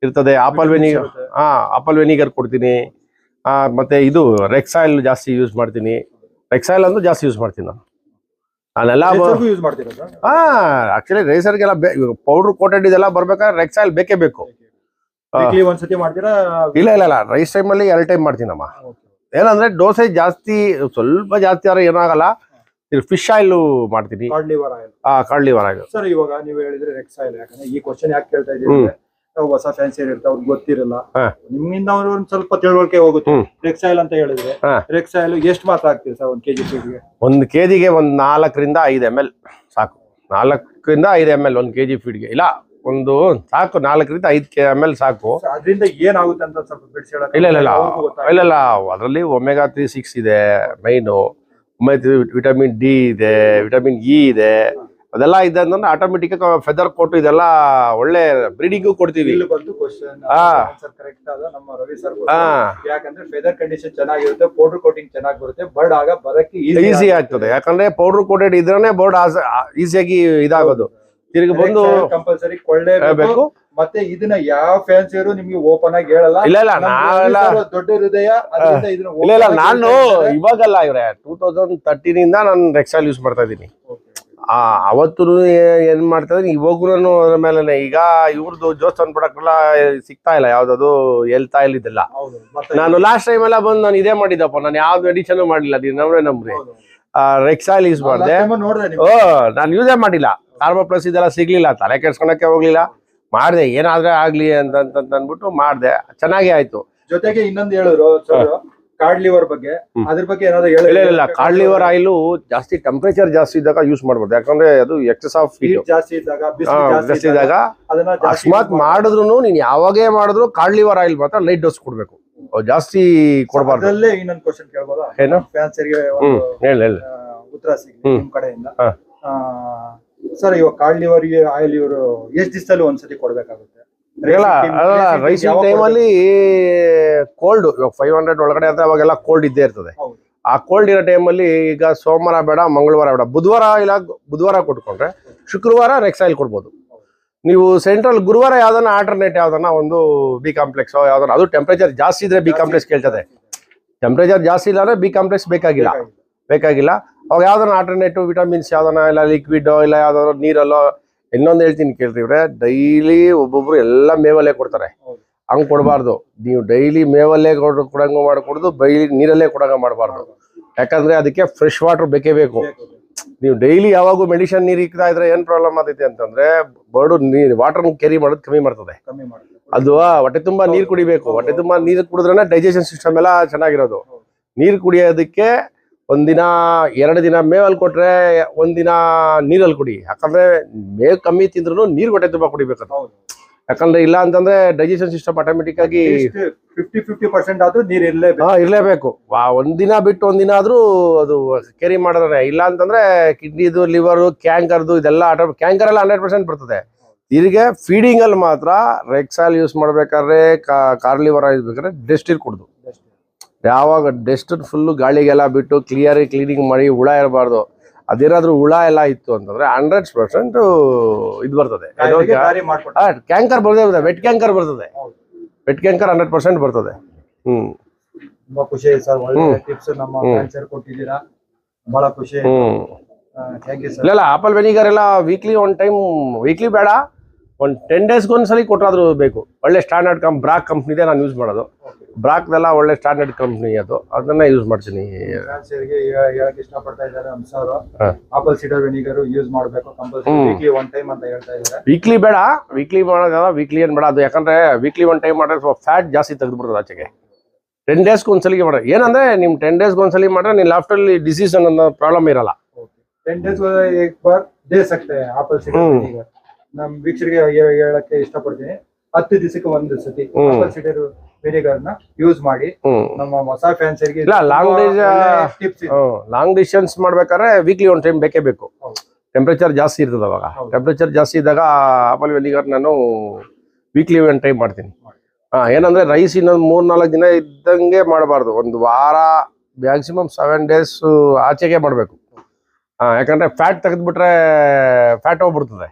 ಇರ್ತದೆ. ಆಪಲ್ ವೆನಿಗರ್, ಆಪಲ್ ವೆನಿಗರ್ ಕೊಡ್ತೀನಿ. ಮತ್ತೆ ಇದು ರೆಕ್ಸಾಯಿಲ್ ಜಾಸ್ತಿ ಯೂಸ್ ಮಾಡ್ತೀನಿ. ರೆಕ್ಸಾಯಿಲ್ ಅಂದ್ರೆ ಜಾಸ್ತಿ ಯೂಸ್ ಮಾಡ್ತೀನಿ ನಾನು. ಅದೆಲ್ಲ ಆಕ್ಚುಲಿ ರೇಸರ್ಗೆಲ್ಲ ಪೌಡರ್ ಕೋಟೆಡ್ ಇದೆಲ್ಲ ಬರ್ಬೇಕಾದ್ರೆ ರೆಕ್ಸಾಯಿಲ್ ಬೇಕೇ ಬೇಕು. ಒಂದ್ಸತಿ ಮಾಡ್ತೀರಾ? ಇಲ್ಲ ರೈಸ್ ಟೈಮಲ್ಲಿ 2 ಟೈಮ್ ಮಾಡ್ತೀನಮ್ಮ. ಏನಂದ್ರೆ ಡೋಸೇಜ್ ಜಾಸ್ತಿ ಸ್ವಲ್ಪ ಜಾಸ್ತಿ ಆದ್ರೆ ಏನಾಗಲ್ಲ. ಫಿಶ್ ಆಯಿಲ್ ಮಾಡ್ತೀನಿ, card liver oil. Card liver oil. Sir ಇವಾಗ ನೀವು ಹೇಳಿದ್ರೆ ರೆಕ್ಸಾಯಿಲ್, ಯಾಕಂದ್ರೆ ಈ ಕ್ವಶನ್ ಯಾಕೆ ಕೇಳ್ತಾ ಇದ್ದೀವಿ, ಹೊಸ ಫ್ಯಾನ್ಸಿಯರ್ ಇರ್ತಾವೆ, ಅವ್ರಿಗೆ ಗೊತ್ತಿರಲ್ಲ. ನಿಮ್ಮಿಂದ ಅವ್ರು ಒಂದ್ ಸ್ವಲ್ಪ ತಿಳುವಳಿಕೆ ಹೋಗುತ್ತೆ. ರೆಕ್ಸಾಯಿಲ್ ಅಂತ ಹೇಳಿದ್ರೆ ರೆಕ್ಸಾಯಿಲ್ ಎಷ್ಟು ಮಾತ್ರ ಆಗ್ತೀವಿ ಸರ್ 1 kg ಫೀಡ್ಗೆ? 1 kgಗೆ 4 ರಿಂದ 5 ml ಸಾಕು. 4 ರಿಂದ 5 ml 1 kg ಫೀಡ್ಗೆ. ಇಲ್ಲ ಒಂದು ಸಾಕು, 4 ರಿಂದ 5 ml ಸಾಕು. ಅದರಿಂದ ಏನಾಗುತ್ತೆ ಅಂತ ಸ್ವಲ್ಪ ಬಿಡಿಸಿ ಹೇಳಕ್ಕೆ. ಇಲ್ಲ ಅದರಲ್ಲಿ ಒಮೆಗಾ 3, 6 ಇದೆ ಮೈನು. ವಿಟಮಿನ್ ಡಿ ಇದೆ, ವಿಟಮಿನ್ ಇ ಇದೆ. ಅದೆಲ್ಲ ಇದೆ ಅಂದ್ರೆ ಆಟೋಮೆಟಿಕ್ ಫೆದರ್ ಕೋಟ್ ಇದೆಲ್ಲ ಒಳ್ಳೆ ಬ್ರೀಡಿಂಗು ಕೊಡ್ತೀವಿ. ನಮ್ಮ ರವಿ ಸರ್, ಯಾಕಂದ್ರೆ ಫೆದರ್ ಕಂಡೀಷನ್ ಚೆನ್ನಾಗಿರುತ್ತೆ, ಪೌಡರ್ ಕೋಟಿಂಗ್ ಚೆನ್ನಾಗಿ ಬರುತ್ತೆ, ಬರ್ಡ್ ಆಗ ಬರಕ್ಕೆ ಈಸಿ ಆಗ್ತದೆ. ಯಾಕಂದ್ರೆ ಪೌಡರ್ ಕೋಟೆಡ್ ಇದ್ರೇನೆ ಬರ್ಡ್ ಈಸಿಯಾಗಿ ಇದಾಗೋದು. ತಿರುಗಿ ಬಂದು ಕಂಪಲ್ಸರಿ ಕೊಳ್ಳೇಬೇಕು. ಮತ್ತೆ ಇದನ್ನ ಯಾವ ಫ್ಯಾನ್ಸಿಯರು ನಿಮ್ಗೆ ಓಪನ್ ಆಗಿ ಹೇಳಲ್ಲ. ಇಲ್ಲ ನಾವೆಲ್ಲ ದೊಡ್ಡ ಹೃದಯ. ಇಲ್ಲ ನಾನು ಇವಾಗಲ್ಲ ಇವ್ರೆ 2013 ಇಂದ ನಾನು ರೆಕ್ಸಾಯಿಲ್ ಯೂಸ್ ಮಾಡ್ತಾ ಇದ್ದೀನಿ. ಅವತ್ತು ಏನ್ ಮಾಡ್ತಾ ಇದ್ದೀನಿ, ಇವಾಗೂ ಅದ್ರ ಮೇಲೆ. ಈಗ ಇವ್ರದ್ದು ಜೋಸ್ಟನ್ ಪ್ರಾಡಕ್ಟ್ ಎಲ್ಲ ಸಿಗ್ತಾ ಇಲ್ಲ, ಯಾವ್ದದು ಹೆಲ್ತ್ ಆಯಿಲ್ ಇದೆಲ್ಲ. ನಾನು ಲಾಸ್ಟ್ ಟೈಮ್ ಎಲ್ಲ ಬಂದು ನಾನು ಇದೇ ಮಾಡಿದಪ್ಪ, ನಾನು ಯಾವ್ದು ಎಡಿಷನ್ ಮಾಡಿಲ್ಲ. ನೀವು ನಂಬ್ರಿ, ರೆಕ್ಸಾಯಿಲ್ ಯೂಸ್ ಮಾಡಿದೆ. ನಾನು ಯೂಸೇ ಮಾಡಿಲ್ಲ. ಕಾರ್ಬೋ ಪ್ಲಸ್ ಇದೆಲ್ಲ ಸಿಗ್ಲಿಲ್ಲ, ತಲೆ ಕೆಡ್ಸ್ಕೊಳಕ್ಕೆ ಹೋಗ್ಲಿಲ್ಲ. ಮಾಡಿದೆ, ಏನಾದ್ರೆ ಆಗ್ಲಿ ಅಂತ ಅಂದ್ಬಿಟ್ಟು ಮಾಡಿದೆ. ಚೆನ್ನಾಗೇ ಆಯ್ತು. ಜೊತೆಗೆ ಇನ್ನೊಂದು ಹೇಳಿದ್ರು ಕಾರ್ಡ್ ಲಿವರ್ ಬಗ್ಗೆ, ಅದ್ರ ಬಗ್ಗೆ ಏನಾದ್ರು ಇಲ್ಲ. ಕಾರ್ಡ್ ಲಿವರ್ ಆಯಿಲ್ ಜಾಸ್ತಿ ಟೆಂಪರೇಚರ್ ಜಾಸ್ತಿ ಇದ್ದಾಗ ಯೂಸ್ ಮಾಡ್ಬೋದು. ಯಾಕಂದ್ರೆ ಅದು ಎಕ್ಸೆಸ್ ಆಫ್ ಹೀಟ್ ಜಾಸ್ತಿ ಇದ್ದಾಗ ಅಕಸ್ಮಾತ್ ಮಾಡಿದ್ರು ನೀನ್ ಯಾವಾಗೇ ಮಾಡಿದ್ರು ಕಾರ್ಡ್ ಲಿವರ್ ಆಯಿಲ್ ಮಾತ್ರ ಲೈಟ್ ಡೋಸ್ ಕೊಡ್ಬೇಕು, ಜಾಸ್ತಿ ಕೊಡಬಾರ್ದು. ಇನ್ನೊಂದು ಕ್ವಶನ್ ಕೇಳ್ಬೋದಾ? ಏನು? ಹೇಳಿ ಉತ್ತರ ಸಿಗ್ಲಿ ನಿಮ್ ಕಡೆಯಿಂದ. ಸರ್ ಇವಾಗ ಕಾರ್ಡ್ ಲಿವರ್ ಆಯಿಲ್ ಇವರು ಎಷ್ಟು ದಿವಸದಲ್ಲಿ ಒಂದ್ಸತಿ ಕೊಡ್ಬೇಕಾಗುತ್ತೆ? ರೈಸಿಂಗ್ ಟೈಮಲ್ಲಿ ಕೋಲ್ಡ್, ಇವಾಗ 500 ಒಳಗಡೆ ಅಂತ ಅವಾಗೆಲ್ಲ ಕೋಲ್ಡ್ ಇದ್ದೇ ಇರ್ತದೆ. ಆ ಕೋಲ್ಡ್ ಇರೋ ಟೈಮಲ್ಲಿ ಈಗ ಸೋಮವಾರ ಬೇಡ, ಮಂಗಳವಾರ ಬೇಡ, ಬುಧವಾರ ಕೊಟ್ಕೊಂಡ್ರೆ ಶುಕ್ರವಾರ ರೆಕ್ಸಾಯಿಲ್ ಕೊಡ್ಬೋದು ನೀವು. ಸೆಂಟ್ರಲ್ ಗುರುವಾರ ಯಾವ್ದನ್ನ ಆಲ್ಟರ್ನೇಟ್ ಯಾವ್ದನ್ನ ಒಂದು ಬಿ ಕಾಂಪ್ಲೆಕ್ಸ್ ಯಾವ್ದನ್ನ, ಅದು ಟೆಂಪರೇಚರ್ ಜಾಸ್ತಿ ಇದ್ರೆ ಬಿ ಕಾಂಪ್ಲೆಕ್ಸ್ ಕೇಳ್ತದೆ. ಟೆಂಪರೇಚರ್ ಜಾಸ್ತಿ ಇಲ್ಲ ಅಂದ್ರೆ ಬಿ ಕಾಂಪ್ಲೆಕ್ಸ್ ಬೇಕಾಗಿಲ್ಲ. ಅವಾಗ ಯಾವ್ದನ್ನ ಆಲ್ಟರ್ನೇಟಿವ್ ವಿಟಮಿನ್ಸ್ ಯಾವ್ದನ್ನ, ಇಲ್ಲ ಲಿಕ್ವಿಡ್ ಇಲ್ಲ ಯಾವ್ದಾದ್ರು ನೀರಲ್ಲೋ. ಇನ್ನೊಂದು ಹೇಳ್ತೀನಿ ಕೇಳ್ತಿವ್ರೆ, ಡೈಲಿ ಒಬ್ಬೊಬ್ರು ಎಲ್ಲ ಮೇವಲ್ಲೇ ಕೊಡ್ತಾರೆ. ಹಂಗ್ ಕೊಡಬಾರ್ದು. ನೀವು ಡೈಲಿ ಮೇವಲ್ಲೇ ಕೊಡಂಗ ಮಾಡ್ಕೊಡ್ದು, ಡೈಲಿ ನೀರಲ್ಲೇ ಕೊಡಂಗ ಮಾಡಬಾರ್ದು. ಯಾಕಂದ್ರೆ ಅದಕ್ಕೆ ಫ್ರೆಶ್ ವಾಟರ್ ಬೇಕೇ ಬೇಕು. ನೀವು ಡೈಲಿ ಯಾವಾಗೂ ಮೆಡಿಸಿನ್ ನೀರು ಇಕ್ತಾ ಇದ್ರೆ ಏನ್ ಪ್ರಾಬ್ಲಮ್ ಆಗೈತೆ ಅಂತಂದ್ರೆ, ಬರ್ಡು ನೀರು ವಾಟರ್ ಕ್ಯಾರಿ ಮಾಡೋದು ಕಮ್ಮಿ ಮಾಡ್ತದೆ. ಅದು ಹೊಟ್ಟೆ ತುಂಬಾ ನೀರು ಕುಡಿಬೇಕು. ಹೊಟ್ಟೆ ತುಂಬಾ ನೀರು ಕುಡಿದ್ರೆ ಡೈಜೆಷನ್ ಸಿಸ್ಟಮ್ ಎಲ್ಲ ಚೆನ್ನಾಗಿರೋದು. ನೀರು ಕುಡಿಯೋದಕ್ಕೆ 1 ದಿನ 2 ದಿನ ಮೇವಲ್ಲಿ ಕೊಟ್ರೆ 1 ದಿನ ನೀರಲ್ಲಿ ಕುಡಿ. ಯಾಕಂದ್ರೆ ಮೇವ್ ಕಮ್ಮಿ ತಿಂದ್ರು ನೀರು ಹೊಟ್ಟೆ ತುಂಬಾ ಕುಡಿಬೇಕು. ಯಾಕಂದ್ರೆ ಇಲ್ಲ ಅಂತಂದ್ರೆ ಡೈಜೆಷನ್ ಸಿಸ್ಟಮ್ ಆಟೋಮೆಟಿಕ್ ಆಗಿ 50% ಆದ್ರೂ ನೀರು ಇರ್ಲೇಬೇಕು. 1 ದಿನ ಬಿಟ್ಟು 1 ದಿನ ಆದ್ರೂ ಅದು ಕ್ಯಾರಿ ಮಾಡಿದ್ರೆ. ಇಲ್ಲ ಅಂತಂದ್ರೆ ಕಿಡ್ನಿದು, ಲಿವರ್, ಕ್ಯಾನ್ಕರ್ದು ಇದೆಲ್ಲ ಕ್ಯಾನ್ಕರ್ ಎಲ್ಲ 100% ಬರ್ತದೆ. ಇದಕ್ಕೆ ಫೀಡಿಂಗ್ ಅಲ್ಲಿ ಮಾತ್ರ ರೆಕ್ಸಾಯಿಲ್ ಯೂಸ್ ಮಾಡ್ಬೇಕಾದ್ರೆ, ಕಾರ್ಡ್ ಲಿವರ್ ಆಯಿಲ್ ಬೇಕಾದ್ರೆ ಡೆಸ್ಟಿಲ್ ಕುಡ್ದು. ಯಾವಾಗ ಡೆಸ್ಟ್ ಫುಲ್ಲು ಗಾಳಿಗೆಲ್ಲ ಬಿಟ್ಟು ಕ್ಲೀನಿಂಗ್ ಮಾಡಿ ಹುಳ ಇರಬಾರ್ದು. ಅದೇನಾದ್ರೂ ಹುಳ ಎಲ್ಲ ಇತ್ತು ಅಂತಂದ್ರೆ 100% ಇದು ಬರ್ತದೆ, ಕ್ಯಾನ್ಕರ್ ಬರ್ತದೆ. ವೆಟ್ ಕ್ಯಾನ್ಕರ್ ಬರ್ತದೆ. ವೆಟ್ ಕ್ಯಾನ್ಕರ್ 100% ಬರ್ತದೆ. ತುಂಬಾ ಖುಷಿ ಆಯ್ತು ಸರ್, ಒಳ್ಳೆ ಟಿಪ್ಸ್ ನಮ್ಮ ಫ್ಯಾನ್ಸಿಯರ್ ಕೊಟ್ಟಿದ್ದೀರಾ, ಬಹಳ ಖುಷಿ ಆಯ್ತು. ಇಲ್ಲ ಆಪಲ್ ವೆನಿಗರ್ ಎಲ್ಲ ವೀಕ್ಲಿ 1 ಟೈಮ್, ವೀಕ್ಲಿ ಬೇಡ ಒಂದು 10 ಡೇಸ್ಗೆ ಒಂದ್ಸಲಿ ಕೊಟ್ಟಾದ್ರೂ ಬೇಕು. ಒಳ್ಳೆ ಸ್ಟ್ಯಾಂಡರ್ಡ್ ಬ್ರಾಕ್ ಕಂಪ್ನಿದೆ ನಾನು ಯೂಸ್ ಮಾಡೋದು. ಬ್ರಾಕ್ದೆಲ್ಲ ಒಳ್ಳೆ ಸ್ಟ್ಯಾಂಡರ್ಡ್ ಕಂಪ್ನಿ ಅದು, ಅದನ್ನ ಯೂಸ್ ಮಾಡ್ತೀನಿ. ಹೇಳಕ್ ಇಷ್ಟಪಡ್ತಾ ಇದ್ದಾರೆ ಹಂಸವರು ಆಪಲ್ ಸಿಡರ್ ವಿನಿಗರ್ ಯೂಸ್ ಮಾಡಬೇಕು ಕಂಪಲ್ಸರಿ ವೀಕ್ಲಿ 1 ಟೈಮ್ ಅಂತ ಹೇಳ್ತಾ ಇದ್ದಾರೆ. ವೀಕ್ಲಿ ಬೇಡ, ವೀಕ್ಲಿ ಮಾಡೋದಲ್ಲ, ವೀಕ್ಲಿ ಏನ್ ಬೇಡ ಅದು. ಯಾಕಂದ್ರೆ ವೀಕ್ಲಿ 1 ಟೈಮ್ ಮಾಡಿದ್ರೆ ಸ್ವಲ್ಪ ಫ್ಯಾಟ್ ಜಾಸ್ತಿ ತೆಗೆದುಬಿಡ್ತದೆ ಆಚೆಗೆ. 10 ಡೇಸ್ಗೆ ಒಂದ್ಸಲಿಗೆ ಮಾಡ್ರೆ ಏನಂದ್ರೆ ನಿಮ್ 10 ಡೇಸ್ಗೆ ಒಂದ್ಸಲಿ ಮಾಡ್ರೆ ನೀನ್ ಲಾಫ್ಟಲ್ಲಿ ಡಿಸೀಸ್ ಅನ್ನೋ ಪ್ರಾಬ್ಲಮ್ ಇರಲ್ಲ. 10 ಡೇಸ್ एक बार दे सकते हैं ಆಪಲ್ ಸಿಡರ್ ವಿನಿಗರ್. ನಮ್ ವೀಕ್ಷಕರಿಗೆ ಹೇಳಕ್ಕೆ ಇಷ್ಟಪಡ್ತೀನಿ 10 ದಿವಸಕ್ಕೆ ಒಂದು ಸತಿ ಆಪಲ್ ಸಿಡರ್ ವಿನಿಗರ್ ನ ಯೂಸ್ ಮಾಡಿ. ನಮ್ಮ ಹೊಸ ಫ್ಯಾನ್ಸರಿಗೆ ಇಲ್ಲ, ಲಾಂಗ್ ಡಿಸ್ಟೆನ್ಸ್ ಮಾಡ್ಬೇಕಾದ್ರೆ ವೀಕ್ಲಿ 1 ಟೈಮ್ ಬೇಕೇ ಬೇಕು. ಟೆಂಪರೇಚರ್ ಜಾಸ್ತಿ ಇರ್ತದೆ ಅವಾಗ. ಟೆಂಪರೇಚರ್ ಜಾಸ್ತಿ ಇದ್ದಾಗ ಆಪಲ್ ವಿನಿಗರ್ ನಾನು ವೀಕ್ಲಿ 1 ಟೈಮ್ ಮಾಡ್ತೀನಿ. ಏನಂದ್ರೆ ರೈಸ್ ಇನ್ನೊಂದು 3-4 ದಿನ ಇದ್ದಂಗೆ ಮಾಡಬಾರ್ದು. ಒಂದು ವಾರ ಮ್ಯಾಕ್ಸಿಮಮ್ 7 ಡೇಸ್ ಆಚೆಗೆ ಮಾಡಬೇಕು. ಯಾಕಂದ್ರೆ ಫ್ಯಾಟ್ ತೆಗೆದ್ಬಿಟ್ರೆ ಫ್ಯಾಟ್ ಹೋಗ್ಬಿಡ್ತದೆ.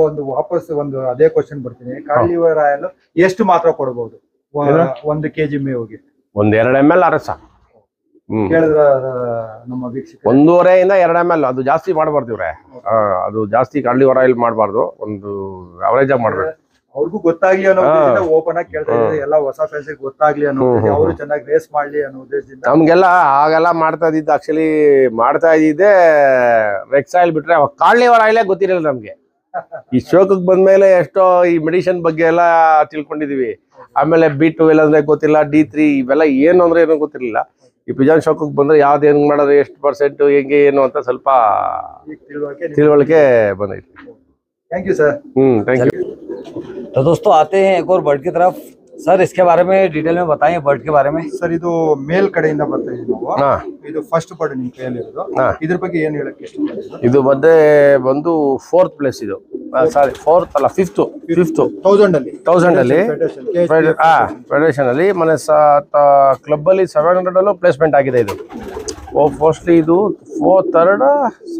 ಒಂದು ವಾಪಸ್ ಒಂದು ಅದೇ ಕ್ವಶನ್ ಬರ್ತೀನಿ. ಕಾರ್ಲಿವರ್ ಆಯಿಲ್ ಎಷ್ಟು ಮಾತ್ರ ಕೊಡಬಹುದು 1 kg ಮೇವಿಗೆ? 1-2 ml ಆದ್ರೆ ಸಾಕು. ಕೇಳಿದ್ರ ನಮ್ಮ ವೀಕ್ಷಕ 1.5 ಇಂದ 2 ml, ಅದು ಜಾಸ್ತಿ ಮಾಡಬಾರ್ದಿವ್ರೆ. ಅದು ಜಾಸ್ತಿ ಕಾರ್ಲಿವರ್ ಆಯಿಲ್ ಮಾಡಬಾರ್ದು, ಒಂದು ಅವರೇಜ್ ಆಗಿ ಮಾಡ್ಬೇಕು. ಅವ್ರಿಗೂ ಗೊತ್ತಾಗ್ಲಿ ಅನ್ನೋ ಓಪನ್ ಆಗಿ ಕೇಳ್ತಾ ಇದ್ದಾರೆ. ಎಲ್ಲ ಹೊಸ ಫ್ಯಾನ್ಸಿಗೆ ಗೊತ್ತಾಗ್ಲಿ ಅನ್ನೋ, ಅವರು ಚೆನ್ನಾಗಿ ರೇಸ್ ಮಾಡ್ಲಿ ಅನ್ನೋ ಉದ್ದೇಶದಿಂದ ನಮ್ಗೆಲ್ಲ ಆಗೆಲ್ಲ ಮಾಡ್ತಾ ಇದ್ದಿದ್ದು. ಆಕ್ಚುಲಿ ಮಾಡ್ತಾ ಇದ್ದಿದ್ದೆ ರೆಕ್ಸೈಲ್ ಬಿಟ್ರೆ ಕಾರ್ಲಿವರ್ ಆಯಿಲೇ ಗೊತ್ತಿರಲಿಲ್ಲ ನಮ್ಗೆ. ಈ ಶೋಕಕ್ಕೆ ಬಂದ್ಮೇಲೆ ಎಷ್ಟೋ ಈ ಮೆಡಿಸಿನ್ ಬಗ್ಗೆ ಎಲ್ಲ ತಿಳ್ಕೊಂಡಿದೀವಿ. ಆಮೇಲೆ B12 ಅಂದ್ರೆ ಗೊತ್ತಿಲ್ಲ, D3 ಇವೆಲ್ಲ ಏನು ಅಂದ್ರೆ ಏನೋ ಗೊತ್ತಿರಲಿಲ್ಲ. ಈ ಪಿಜಾನ್ ಶೋಕಕ್ಕೆ ಬಂದ್ರೆ ಯಾವ್ದು ಹೆಂಗ್ ಮಾಡೋದು, ಎಷ್ಟು % ಹೆಂಗೆ ಏನು ಅಂತ ಸ್ವಲ್ಪ ತಿಳುವಳಿಕೆ ಬಂದೈತಿ. Thank you sir. Thank you. तो दोस्तों आते हैं एक और बर्ड की तरफ. सर इसके बारे में डिटेल में बताइए, बर्ड के बारे में. ಸರ್ ಇದು ಮೇಲ್ ಕಡೆಯಿಂದ ಬರ್ತಾ ಇದೀವಿ ನಾವು. ಇದು ಫಸ್ಟ್ ಬರ್ಡ್ ನಿಮ್ ಕೈಯಲ್ಲಿ ಇರೋದು. ಇದ್ರ ಬಗ್ಗೆ ಏನ್ ಹೇಳಕ್ಕೆ ಇಷ್ಟಪಡ್ತೀರಾ? ಇದು ಬಂದು 4th ಪ್ಲೇಸ್. ಇದು ಸಾರಿ 4th ಅಲ್ಲ 5th 1000 ಅಲ್ಲಿ ಫೆಡರೇಷನ್ ಅಲ್ಲಿ ಮನೆ ಕ್ಲಬ್ ಅಲ್ಲಿ 700 ಅಲ್ಲೂ ಪ್ಲೇಸ್ಮೆಂಟ್ ಆಗಿದೆ. ಇದು ಫಸ್ಟ್ಲಿ ಇದು 3rd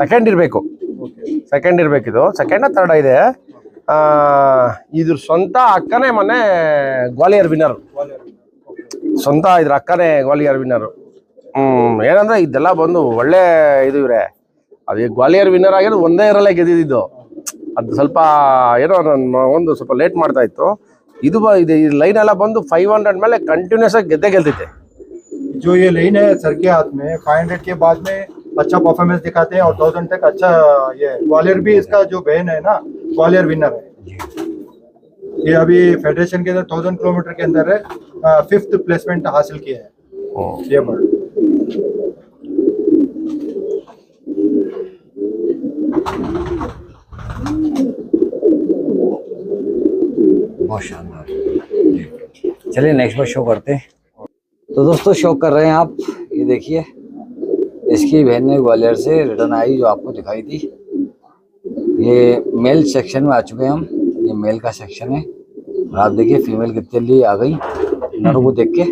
ಸೆಕೆಂಡ್ ಇರ್ಬೇಕು. ಇದು ಸೆಕೆಂಡ್ 3rd ಇದೆ. ಇದ್ರ ಸ್ವಂತ ಅಕ್ಕನೇ ಮೊನ್ನೆ ಗ್ವಾಲಿಯರ್ ವಿನ್ನರ್. ಸ್ವಂತ ಇದ್ರ ಅಕ್ಕನೇ ಗ್ವಾಲಿಯರ್ ವಿನ್ನರ್. ಏನಂದ್ರೆ ಇದೆಲ್ಲ ಬಂದು ಒಳ್ಳೆ ಇದು ಇವ್ರೆ. ಅದೇ ಗ್ವಾಲಿಯರ್ ವಿನ್ನರ್ ಆಗಿದ್ದು ಒಂದೇ ಇರಲ್ಲೇ ಗೆದ್ದಿದ್ದು. ಅದು ಸ್ವಲ್ಪ ಏನೋ ಒಂದು ಸ್ವಲ್ಪ ಲೇಟ್ ಮಾಡ್ತಾ ಇತ್ತು. ಇದು ಲೈನ್ ಎಲ್ಲ ಬಂದು 500 ಮೇಲೆ ಕಂಟಿನ್ಯೂಸ್ ಆಗಿ ಗೆಲ್ತೈತೆ. जो ये लाइन है सर के हाथ में 500 के बाद में अच्छा परफॉर्मेंस दिखाते हैं और 1000 तक अच्छा. ये ग्वालियर भी इसका जो बहन है ना, ग्वालियर विनर है. ये अभी फेडरेशन के अंदर 1000 किलोमीटर के अंदर है 5th प्लेसमेंट हासिल किया है ये बर्ड. बहुत शानदार. चलिए नेक्स्ट बार शो करते हैं. तो दोस्तों शो कर रहे हैं आप, ये देखिए इसकी बहन ने ग्वालियर से रिटर्न आई जो आपको दिखाई थी. ये मेल सेक्शन में आ चुके हैं हम. ये मेल का सेक्शन है और आप देखिए फीमेल कितने लिए आ गई नर को देख के.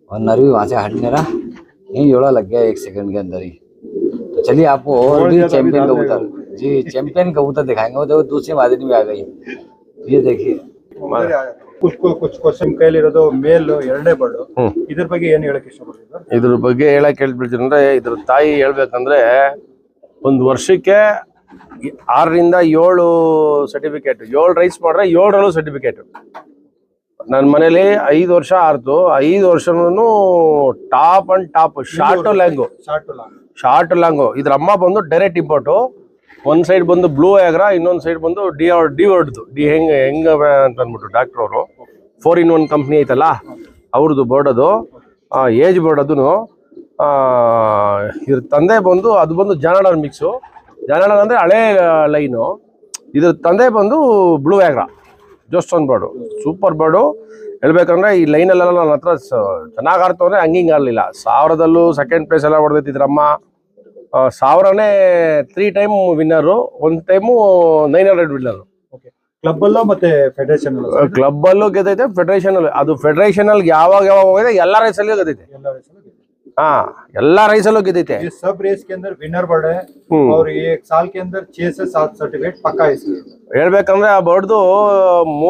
और नर भी वहाँ से हट नहीं रहा, यही जोड़ा लग गया 1 सेकंड के अंदर ही. तो चलिए आपको और भी चैंपियन कबूतर, जी चैंपियन कबूतर दिखाएंगे. वो देखो दूसरी मादरी में आ गई. ये देखिए कुछ क्वेश्चन ಕೈಲಿರೋದು ಮೇಲ್ 2ನೇ ಬರ್ಡ್. ಇದ್ರ ಬಗ್ಗೆ ಏನು ಹೇಳಕ್ಕೆ ಇಷ್ಟಪಡ್ತೀರಾ? ಇದ್ರ ಬಗ್ಗೆ ಹೇಳಕ್ಕೆ ಹೇಳ್ಬಿಡ್ತೀನಿ ಅಂದ್ರೆ, ಇದ್ರ ತಾಯಿ ಹೇಳ್ಬೇಕಂದ್ರೆ ಒಂದು ವರ್ಷಕ್ಕೆ 6 ರಿಂದ 7 ಸರ್ಟಿಫಿಕೇಟ್. 7 ರೈಸ್ ಮಾಡ್ರೆ 7ರಲ್ಲೂ ಸರ್ಟಿಫಿಕೇಟ್. ನನ್ನ ಮನೇಲಿ 5 ವರ್ಷ ಆರ್ತು. 5 ವರ್ಷನೂ top and top short long. ಇದ್ರ ಅಮ್ಮ ಬಂದು ಡೈರೆಕ್ಟ್ ಇಂಪೋರ್ಟು. ಒಂದ್ ಸೈಡ್ ಬಂದು ಬ್ಲೂ ಆಗ್ರ, ಇನ್ನೊಂದ್ ಸೈಡ್ ಬಂದು ಡಿ ಹೆಂಗ ಅಂತ ಅಂದ್ಬಿಟ್ಟು ಡಾಕ್ಟರ್ ಅವರು 4-in-1 ಕಂಪ್ನಿ ಐತಲ್ಲ ಅವ್ರದ್ದು ಬೋರ್ಡ್. ಅದು ಏಜ್ ಬೋರ್ಡ್. ಅದನ್ನು ಇದ್ರ ತಂದೆ ಬಂದು ಅದು ಬಂದು ಜಾನಡರ್ ಮಿಕ್ಸು. ಜಾನಡರ್ ಅಂದ್ರೆ ಹಳೆ ಲೈನು. ಇದ್ರ ತಂದೆ ಬಂದು ಬ್ಲೂ ಆಗ್ರ ಜೋಸ್ಟೋನ್ ಬೋರ್ಡು. Super board. ಹೇಳ್ಬೇಕಂದ್ರೆ ಈ ಲೈನಲ್ಲೆಲ್ಲ ನನ್ನ ಹತ್ರ ಚೆನ್ನಾಗಿ ಆಡ್ತು ಅಂದ್ರೆ ಹಂಗಿಂಗ್ ಆಡ್ಲಿಲ್ಲ. 1000ದಲ್ಲೂ ಸೆಕೆಂಡ್ ಪ್ಲೇಸ್ ಎಲ್ಲ ಹೊಡೆದೈತಿ ಇದ್ರಮ್ಮ. 1000ನೇ 3 time winner, 1 time 900 winner. Club ಅಲ್ಲೂ ಮತ್ತೆ ಫೆಡರೇಷನ್ ಕ್ಲಬ್ ಅಲ್ಲೂ ಗೆದ್ದೈತೆ, ಫೆಡರೇಷನ್ ಅಲ್ಲೂ. ಅದು ಫೆಡರೇಷನ್ ಅಲ್ಲಿ ಯಾವಾಗ ಹೋಗಿದೆ ಎಲ್ಲ ರೈಸಲ್ಲೂ ಗೆದ್ದೈತೆ. ಎಲ್ಲ ರೈಸಲ್ಲೂ ಗೆದ್ದೈತೆ. सब रेस के अंदर विनर बर्ड है और ये 1 साल के अंदर 6 से 7 सर्टिफिकेट पक्का इसके. ಹೇಳ್ಬೇಕಂದ್ರೆ ಆ ಬರ್ಡ್ದು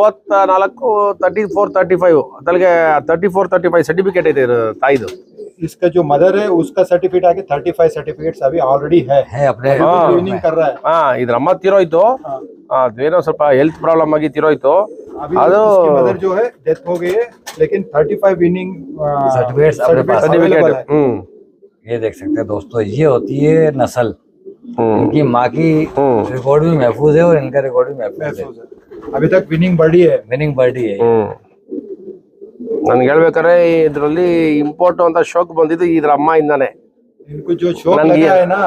34, 34, 35 ಅದ್ರಲ್ಲಿಗೆ 34, 35 ಸರ್ಟಿಫಿಕೇಟ್ ಐತೆ ತಾಯಿದು. इसका जो मदर है उसका सर्टिफिकेट आके 35 सर्टिफिकेट्स अभी ऑलरेडी है अपने ट्रेनिंग कर रहा है। ಹಾ ಇದ್ರ ಅಮ್ಮ ತೀರೋಯ್ತು, ಅದೇನೋ ಸ್ವಲ್ಪ ಹೆಲ್ತ್ ಪ್ರಾಬ್ಲಮ್ ಆಗಿ ತೀರೋಯ್ತು. अभी उसकी मदर जो है डेथ हो गई है, लेकिन 35 विनिंग सर्टिफिकेट्स अपने पास अवेलेबल है। ये देख सकते हैं दोस्तों, ये होती है नस्ल। इनकी माँ की रिकॉर्ड भी महफूज है और इनका रिकॉर्ड भी महफूज है। अभी तक विनिंग बढ़ी है, विनिंग बर्डी है। ನನ್ಗೆ ಹೇಳ್ಬೇಕಾದ್ರೆ ಇದ್ರಲ್ಲಿ ಇಂಪೋರ್ಟ್ ಅಂತ ಶೋಕ್ ಬಂದಿದ್ದು ಇದ್ರ ಅಮ್ಮ ಇಂದಾನೆ. इनको जो शौक लगा है ना,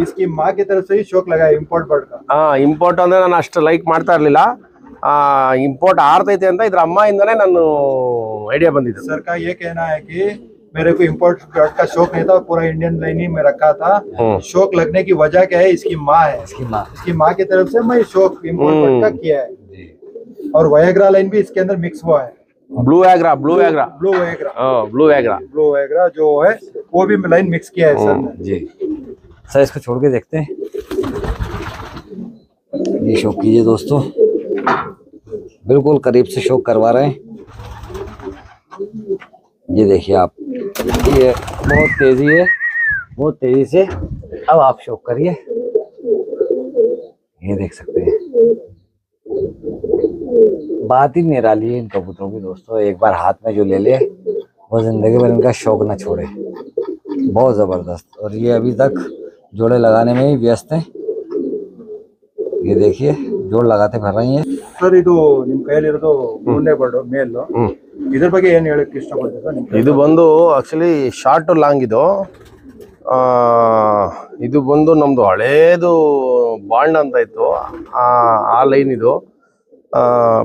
इसकी माँ की तरफ से ही शौक लगा है इंपोर्ट बर्ड का। ಇಂಪೋರ್ಟ್ ಅಂದ್ರೆ ನಾನು ಅಷ್ಟು ಲೈಕ್ ಮಾಡ್ತಾ ಇರ್ಲಿಲ್ಲ, ಇಂಪೋರ್ಟ್ ಆರ್ತೈತೆ ಅಂತ ಇದ್ರ ಅಮ್ಮ ಇಂದಾನೆ ನಾನು ಐಡಿಯಾ ಬಂದಿದ್ದು. सर का ये कहना है कि मेरे को इंपोर्ट बर्ड का शौक नहीं था, पूरा इंडियन लाइन में रखा था। शौक लगने की वजह क्या है, इसकी माँ है। इसकी माँ की तरफ से मैं शौक इंपोर्ट बर्ड का किया है। और वयाग्रा लाइन भी इसके अंदर मिक्स हुआ है। ಬ್ಲೂ ವ್ಯಾಗ್ರಾ ब्लू वयाग्रा जो है वो भी लाइन मिक्स किया है सर ने। जी सर, इसको छोड़ के देखते हैं। ये शौक कीजिए दोस्तों, बिल्कुल करीब से शौक करवा रहे हैं। ये देखिए आप, ये बहुत तेजी है, बहुत तेजी से। अब आप शौक करिए, ये देख सकते हैं। बात ही निराली है इन कबूतरों की दोस्तों, एक बार हाथ में जो ले ले वो जिंदगी भर इनका शौक ना छोड़े। बहुत जबरदस्त। और ये अभी तक जोड़े लगाने में ही व्यस्त हैं। ये देखिए जोड़ लगाते फिर रही हैं। ಸರ್ ಇದು ನಿಮ್ ಕೈಯಲ್ಲಿರೋದು ಮೂರನೇ ಬರ್ಡ್ ಮೇಲ್, ಇದ್ರ ಬಗ್ಗೆ ಏನ್ ಹೇಳಕ್ ಇಷ್ಟಪಡ್ತೀರಾ? ಇದು ಬಂದು ಆಕ್ಚುಲಿ ಶಾರ್ಟ್ ಲಾಂಗ್ ಇದು. ಇದು ಬಂದು ನಮ್ದು ಹಳೇದು ಬಾಂಡ್ ಅಂತ ಇತ್ತು, ಆ ಲೈನ್ ಇದು.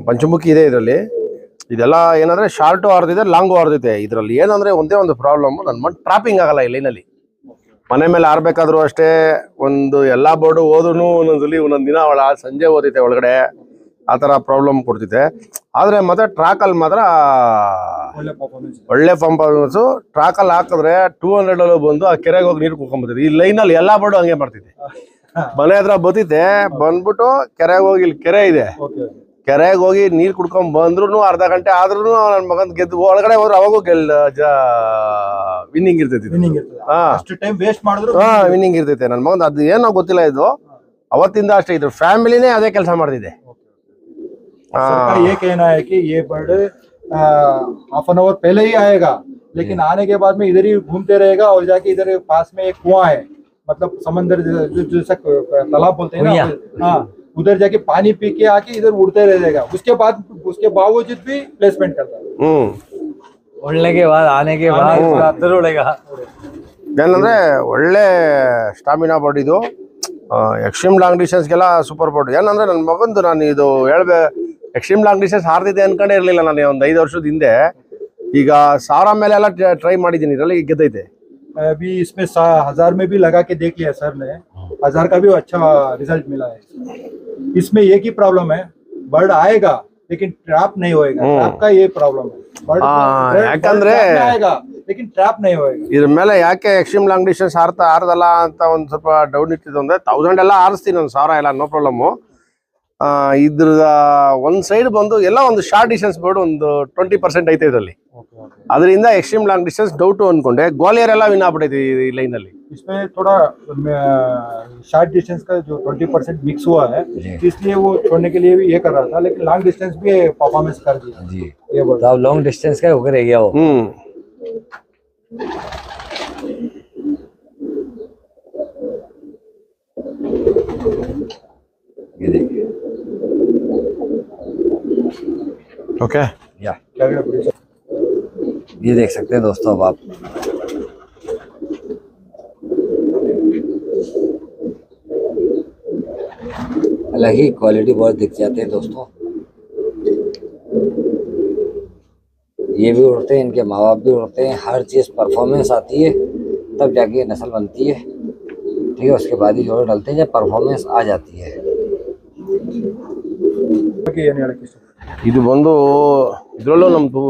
ಪಂಚಮುಖಿ ಇದೆ ಇದರಲ್ಲಿ. ಇದೆಲ್ಲ ಏನಂದ್ರೆ ಶಾರ್ಟು ಆರ್ದಿದೆ, ಲಾಂಗು ಆರ್ದಿದೆ. ಇದರಲ್ಲಿ ಏನಂದ್ರೆ ಒಂದೇ ಒಂದು ಪ್ರಾಬ್ಲಮ್, ನನ್ನ ಮಣ್ಣು ಟ್ರಾಪಿಂಗ್ ಆಗಲ್ಲ ಈ ಲೈನಲ್ಲಿ. ಮನೆ ಮೇಲೆ ಆರ್ಬೇಕಾದ್ರೂ ಅಷ್ಟೇ, ಒಂದು ಎಲ್ಲಾ ಬೋರ್ಡು ಹೋದ್ರೂ ಒಂದೊಂದ್ಸಲಿ ಒಂದೊಂದು ದಿನ ಸಂಜೆ ಓದೈತೆ ಒಳಗಡೆ, ಆ ಥರ ಪ್ರಾಬ್ಲಮ್ ಕೊಡ್ತಿದೆ. ಆದರೆ ಮಾತ್ರ ಟ್ರ್ಯಾಕಲ್ಲಿ ಮಾತ್ರ ಒಳ್ಳೆ ಪರ್ಫಾರ್ಮೆನ್ಸು. ಟ್ರ್ಯಾಕಲ್ಲಿ ಹಾಕಿದ್ರೆ 200 ಬಂದು ಆ ಕೆರೆಗೆ ಹೋಗಿ ನೀರು ಕುಡ್ಕೊಂಡ್ಬರ್ತೈತೆ. ಈ ಲೈನಲ್ಲಿ ಎಲ್ಲಾ ಬೋರ್ಡು ಹಂಗೆ ಮಾಡ್ತಿದೆ. ಮನೆ ಹತ್ರ ಬತ್ತಿತೆ, ಬಂದ್ಬಿಟ್ಟು ಕೆರೆಗೆ ಹೋಗಿ, ಇಲ್ಲಿ ಕೆರೆ ಇದೆ, ಕೆರೆಗೆ ಹೋಗಿ ನೀರು ಕುಡ್ಕೊಂಡ್ ಬಂದ್ರು ಅರ್ಧ ಗಂಟೆ ಆದ್ರೂ ನನ್ನ ಮಗನ್ ಗೆದ್ದು ಒಳಗಡೆ ಹೋದ್ರೆ ಅವಾಗೂ ವಿನ್ನಿಂಗ್ ಇರ್ತೈತಿ. ವಿನ್ನಿಂಗ್ ಇರ್ತೈತೆ ನನ್ನ ಮಗನ್. ಅದು ಏನೋ ಗೊತ್ತಿಲ್ಲ, ಇದು ಅವತ್ತಿಂದ ಅಷ್ಟೇ. ಇದ್ರ ಫ್ಯಾಮಿಲಿನೇ ಅದೇ ಕೆಲಸ ಮಾಡ್ತಿದೆ. ये कहना है कि ये बर्ड हाफ एन आवर पहले ही आएगा, लेकिन आने के बाद में इधर ही घूमते रहेगा और जाके इधर पास में एक कुआं है, मतलब समंदर जैसा तालाब बोलते हैं ना, हाँ, उधर जाके पानी पी के आके इधर उड़ते रहेगा। उसके बावजूद भी प्लेसमेंट करता है। उड़ने के बाद, आने के बाद जरूर उड़ेगा। ಏನಂದ್ರೆ ಒಳ್ಳೆ ಸ್ಟಾಮಿನಾ ಬೋರ್ಡ್ ಇದು. ಎಕ್ಸ್ಟ್ರೀಮ್ ಲಾಂಗ್ ಡಿಸ್ಟೆನ್ಸ್ಗೆಲ್ಲ ಸೂಪರ್ ಬೋರ್ಡ್. ಏನಂದ್ರೆ ನನ್ನ ಮಗಂದು ನಾನು ಇದು ಎಕ್ಸ್ಟ್ರೀಮ್ ಲಾಂಗ್ ಡಿಸ್ಟೆನ್ಸ್ ಹಾರ್ದಿದೆ ಅನ್ಕೊಂಡೇ ಇರಲಿಲ್ಲ ನಾನು ಒಂದು 5 ವರ್ಷದ ಹಿಂದೆ. ಈಗ 1000 ಮೇಲೆ ಎಲ್ಲ ಟ್ರೈ ಮಾಡಿದ್ದೀನಿ, ಇದರಲ್ಲಿ ಗೆದ್ದೈತೆ. अभी इसमें 1000 में भी लगा के देख लिया सर ने, 1000 का भी अच्छा रिजल्ट मिला है। इसमें एक ही प्रॉब्लम है, बर्ड आएगा लेकिन ट्रैप नहीं होएगा। ट्रैप का ये प्रॉब्लम है, बर्ड ಯಾಕಂದ್ರೆ आएगा लेकिन ट्रैप नहीं होएगा। ಇದ್ರ ಮೇಲೆ ಯಾಕೆ ಎಕ್ಸ್ಟ್ರೀಮ್ ಲಾಂಗ್ ಡಿಸ್ಟೆನ್ಸ್ ಆರ್ದಲ್ಲ ಅಂತ ಒಂದು ಸ್ವಲ್ಪ ಡೌಟ್ ಇಟ್ಟಿದ್ದು. ಅಂದ್ರೆ 1000 ಎಲ್ಲ ಆರಿಸ್ತೀನಿ, ಒಂದು 1000 ಎಲ್ಲ ನೋ ಪ್ರಾಬ್ಲಮ್ಮು. ಇದ್ರ ಒಂದ್ ಸೈಡ್ ಬಂದು ಎಲ್ಲ ಒಂದು ಶಾರ್ಟ್ ಡಿಸ್ಟೆನ್ಸ್ ಬೋರ್ಡ್ ಒಂದು 20% ಐತೆ ಇದರಲ್ಲಿ. ಅದರಿಂದ ಎಕ್ಸ್ಟ್ರೀಮ್ ಲಾಂಗ್ ಡಿಸ್ಟೆನ್ಸ್ ಡೌಟ್ ಅನ್ಕೊಂಡೆ. ಗ್ವಾಲಿಯರ್ ಎಲ್ಲ ವಿನ್ ಆಗ್ಬಿಟ್ಟೈತಿ ಈ ಲೈನ್ ಅಲ್ಲಿ. इसमें थोड़ा शॉर्ट डिस्टेंस का जो 20% मिक्स हुआ है, इसलिए वो छोड़ने के लिए भी ये कर रहा था, लेकिन लॉन्ग डिस्टेंस भी परफॉर्मेंस कर दिया जी। ये बताओ लॉन्ग डिस्टेंस का होकर रह गया वो। ये देखिए, ओके, ये देख सकते हैं दोस्तों। अब आप अलग ही क्वालिटी बहुत दिख जाते हैं दोस्तों। ये भी उड़ते हैं, इनके माँ बाप भी उड़ते हैं, हर चीज़ परफॉर्मेंस आती है तब जाके ये नस्ल बनती है। ठीक है, उसके बाद ही जोड़े डलते हैं जब परफॉर्मेंस आ जाती है। ಇದು ಬಂದು ಇದರಲ್ಲೂ ನಮ್ಮದು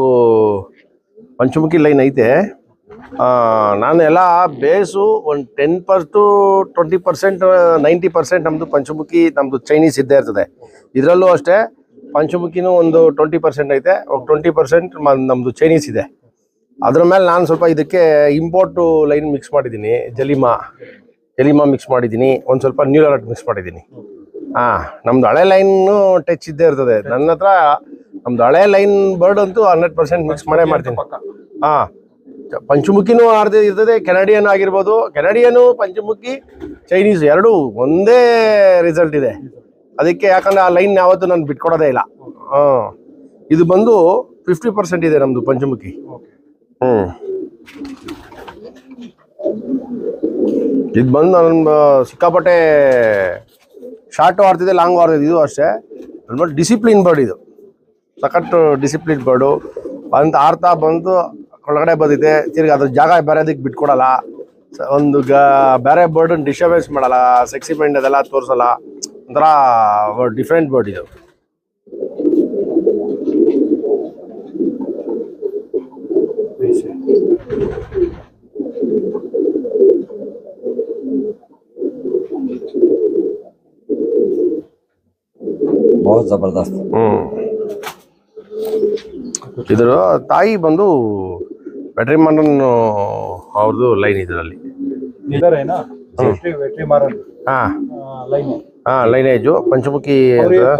ಪಂಚಮುಖಿ ಲೈನ್ ಐತೆ. ನಾನು ಎಲ್ಲ ಬೇಸು ಒಂದು 10% to 20%, 90% ನಮ್ಮದು ಪಂಚಮುಖಿ, ನಮ್ಮದು ಚೈನೀಸ್ ಇದ್ದೇ ಇರ್ತದೆ. ಇದರಲ್ಲೂ ಅಷ್ಟೇ ಪಂಚಮುಖಿನೂ ಒಂದು 20% ಐತೆ, 20% ನಮ್ಮದು ಚೈನೀಸ್ ಇದೆ. ಅದ್ರ ಮೇಲೆ ನಾನು ಸ್ವಲ್ಪ ಇದಕ್ಕೆ ಇಂಪೋರ್ಟ್ ಲೈನ್ ಮಿಕ್ಸ್ ಮಾಡಿದ್ದೀನಿ, ಜಲಿಮಾ ಮಿಕ್ಸ್ ಮಾಡಿದ್ದೀನಿ, ಒಂದು ಸ್ವಲ್ಪ ನ್ಯೂರಾಲಟ್ ಮಿಕ್ಸ್ ಮಾಡಿದ್ದೀನಿ. ನಮ್ದು ಹಳೆ ಲೈನು ಟಚ್ ಇದ್ದೇ ಇರ್ತದೆ ನನ್ನ ಹತ್ರ. ನಮ್ದು ಹಳೆ ಲೈನ್ ಬರ್ಡ್ ಅಂತೂ 100% ಮಿಕ್ಸ್ ಮಾಡೇ ಮಾಡ್ತೀನಿ. ಪಂಚಮುಖಿನೂ ಇರ್ತದೆ, ಕೆನಡಿಯನ್ ಆಗಿರ್ಬೋದು. ಕೆನಡಿಯನು, ಪಂಚಮುಖಿ, ಚೈನೀಸ್ ಎರಡೂ ಒಂದೇ ರಿಸಲ್ಟ್ ಇದೆ ಅದಕ್ಕೆ. ಯಾಕಂದ್ರೆ ಆ ಲೈನ್ ಯಾವತ್ತೂ ನಾನು ಬಿಟ್ಕೊಡೋದೇ ಇಲ್ಲ. ಇದು ಬಂದು 50% ಇದೆ ನಮ್ದು ಪಂಚಮುಖಿ. ಇದು ಬಂದು ನನ್ನ ಸಿಕ್ಕಾಪಟ್ಟೆ ಶಾರ್ಟು ಆಡ್ತಿದೆ, ಲಾಂಗು ಆಡ್ತಿದೆ. ಇದು ಅಷ್ಟೇ ನನ್ನ ಡಿಸಿಪ್ಲಿನ್ ಬರ್ಡ್. ಇದು ಸಖತ್ತು ಡಿಸಿಪ್ಲಿನ್ ಬರ್ಡು. ಬಂದು ಆಡ್ತಾ ಬಂದು ಒಳಗಡೆ ಬಂದಿದೆ, ತಿರ್ಗಿ ಅದ್ರ ಜಾಗ ಬೇರೆದಕ್ಕೆ ಬಿಟ್ಕೊಡಲ್ಲ. ಒಂದು ಬೇರೆ ಬರ್ಡನ್ನ ಡಿಸ್ಟರ್ಬೆನ್ಸ್ ಮಾಡಲ್ಲ, ಸೆಕ್ಸಿ ಮೈಂಡ್ ಅದೆಲ್ಲ ತೋರಿಸಲ್ಲ. ಒಂಥರ ಡಿಫ್ರೆಂಟ್ ಬರ್ಡ್ ಇದು. बहुत जबरदस्त. ಇದರ ತಾಯಿ ಬಂದು ವೆಟ್ರಿಮಾರನ್ ಅವ್ರದ್ದು ಲೈನ್ ಇದರಲ್ಲಿ. लाइनेज पंचमुखी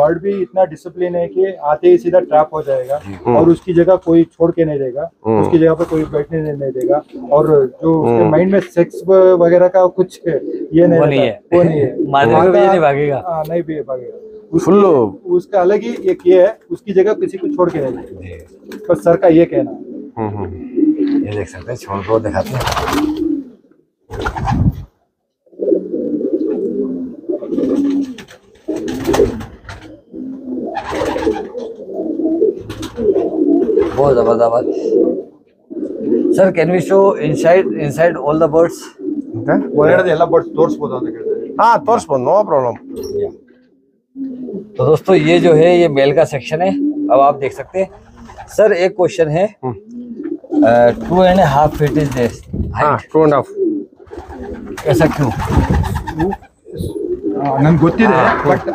बर्ड भी इतना डिसिप्लिन है कि आते ही सीधा ट्रैप हो जाएगा और उसकी जगह कोई छोड़ के नहीं देगा, उसकी जगह पे कोई बैठने नहीं देगा. और जो उसके माइंड में सेक्स वगैरह का कुछ ये नहीं है, वो नहीं है. नहीं भागेगा, नहीं भी भागेगा. उसका अलग ही एक ये है, उसकी जगह किसी को छोड़ के नहीं देगा. बस सर का ये कहना. ये देख सकते हैं, छोड़ को दिखाते हैं. बहुत जबरदस्त. Sir, can we show inside all the birds? ಒಳಗಡೆ ಎಲ್ಲ ಬರ್ಡ್ಸ್ ತೋರಿಸಬಹುದು ಅಂತ ಕೇಳ್ತಾರೆ. ತೋರಿಸಬಹುದು, नो प्रॉब्लम. तो दोस्तों ये जो है ये मेल का सेक्शन है. अब आप देख सकते हैं. सर एक क्वेश्चन है, 2.5 feet is this height. 2.5. ऐसा क्यों? ನನ್ಗೆ ಗೊತ್ತಿದೆ, ಬಟ್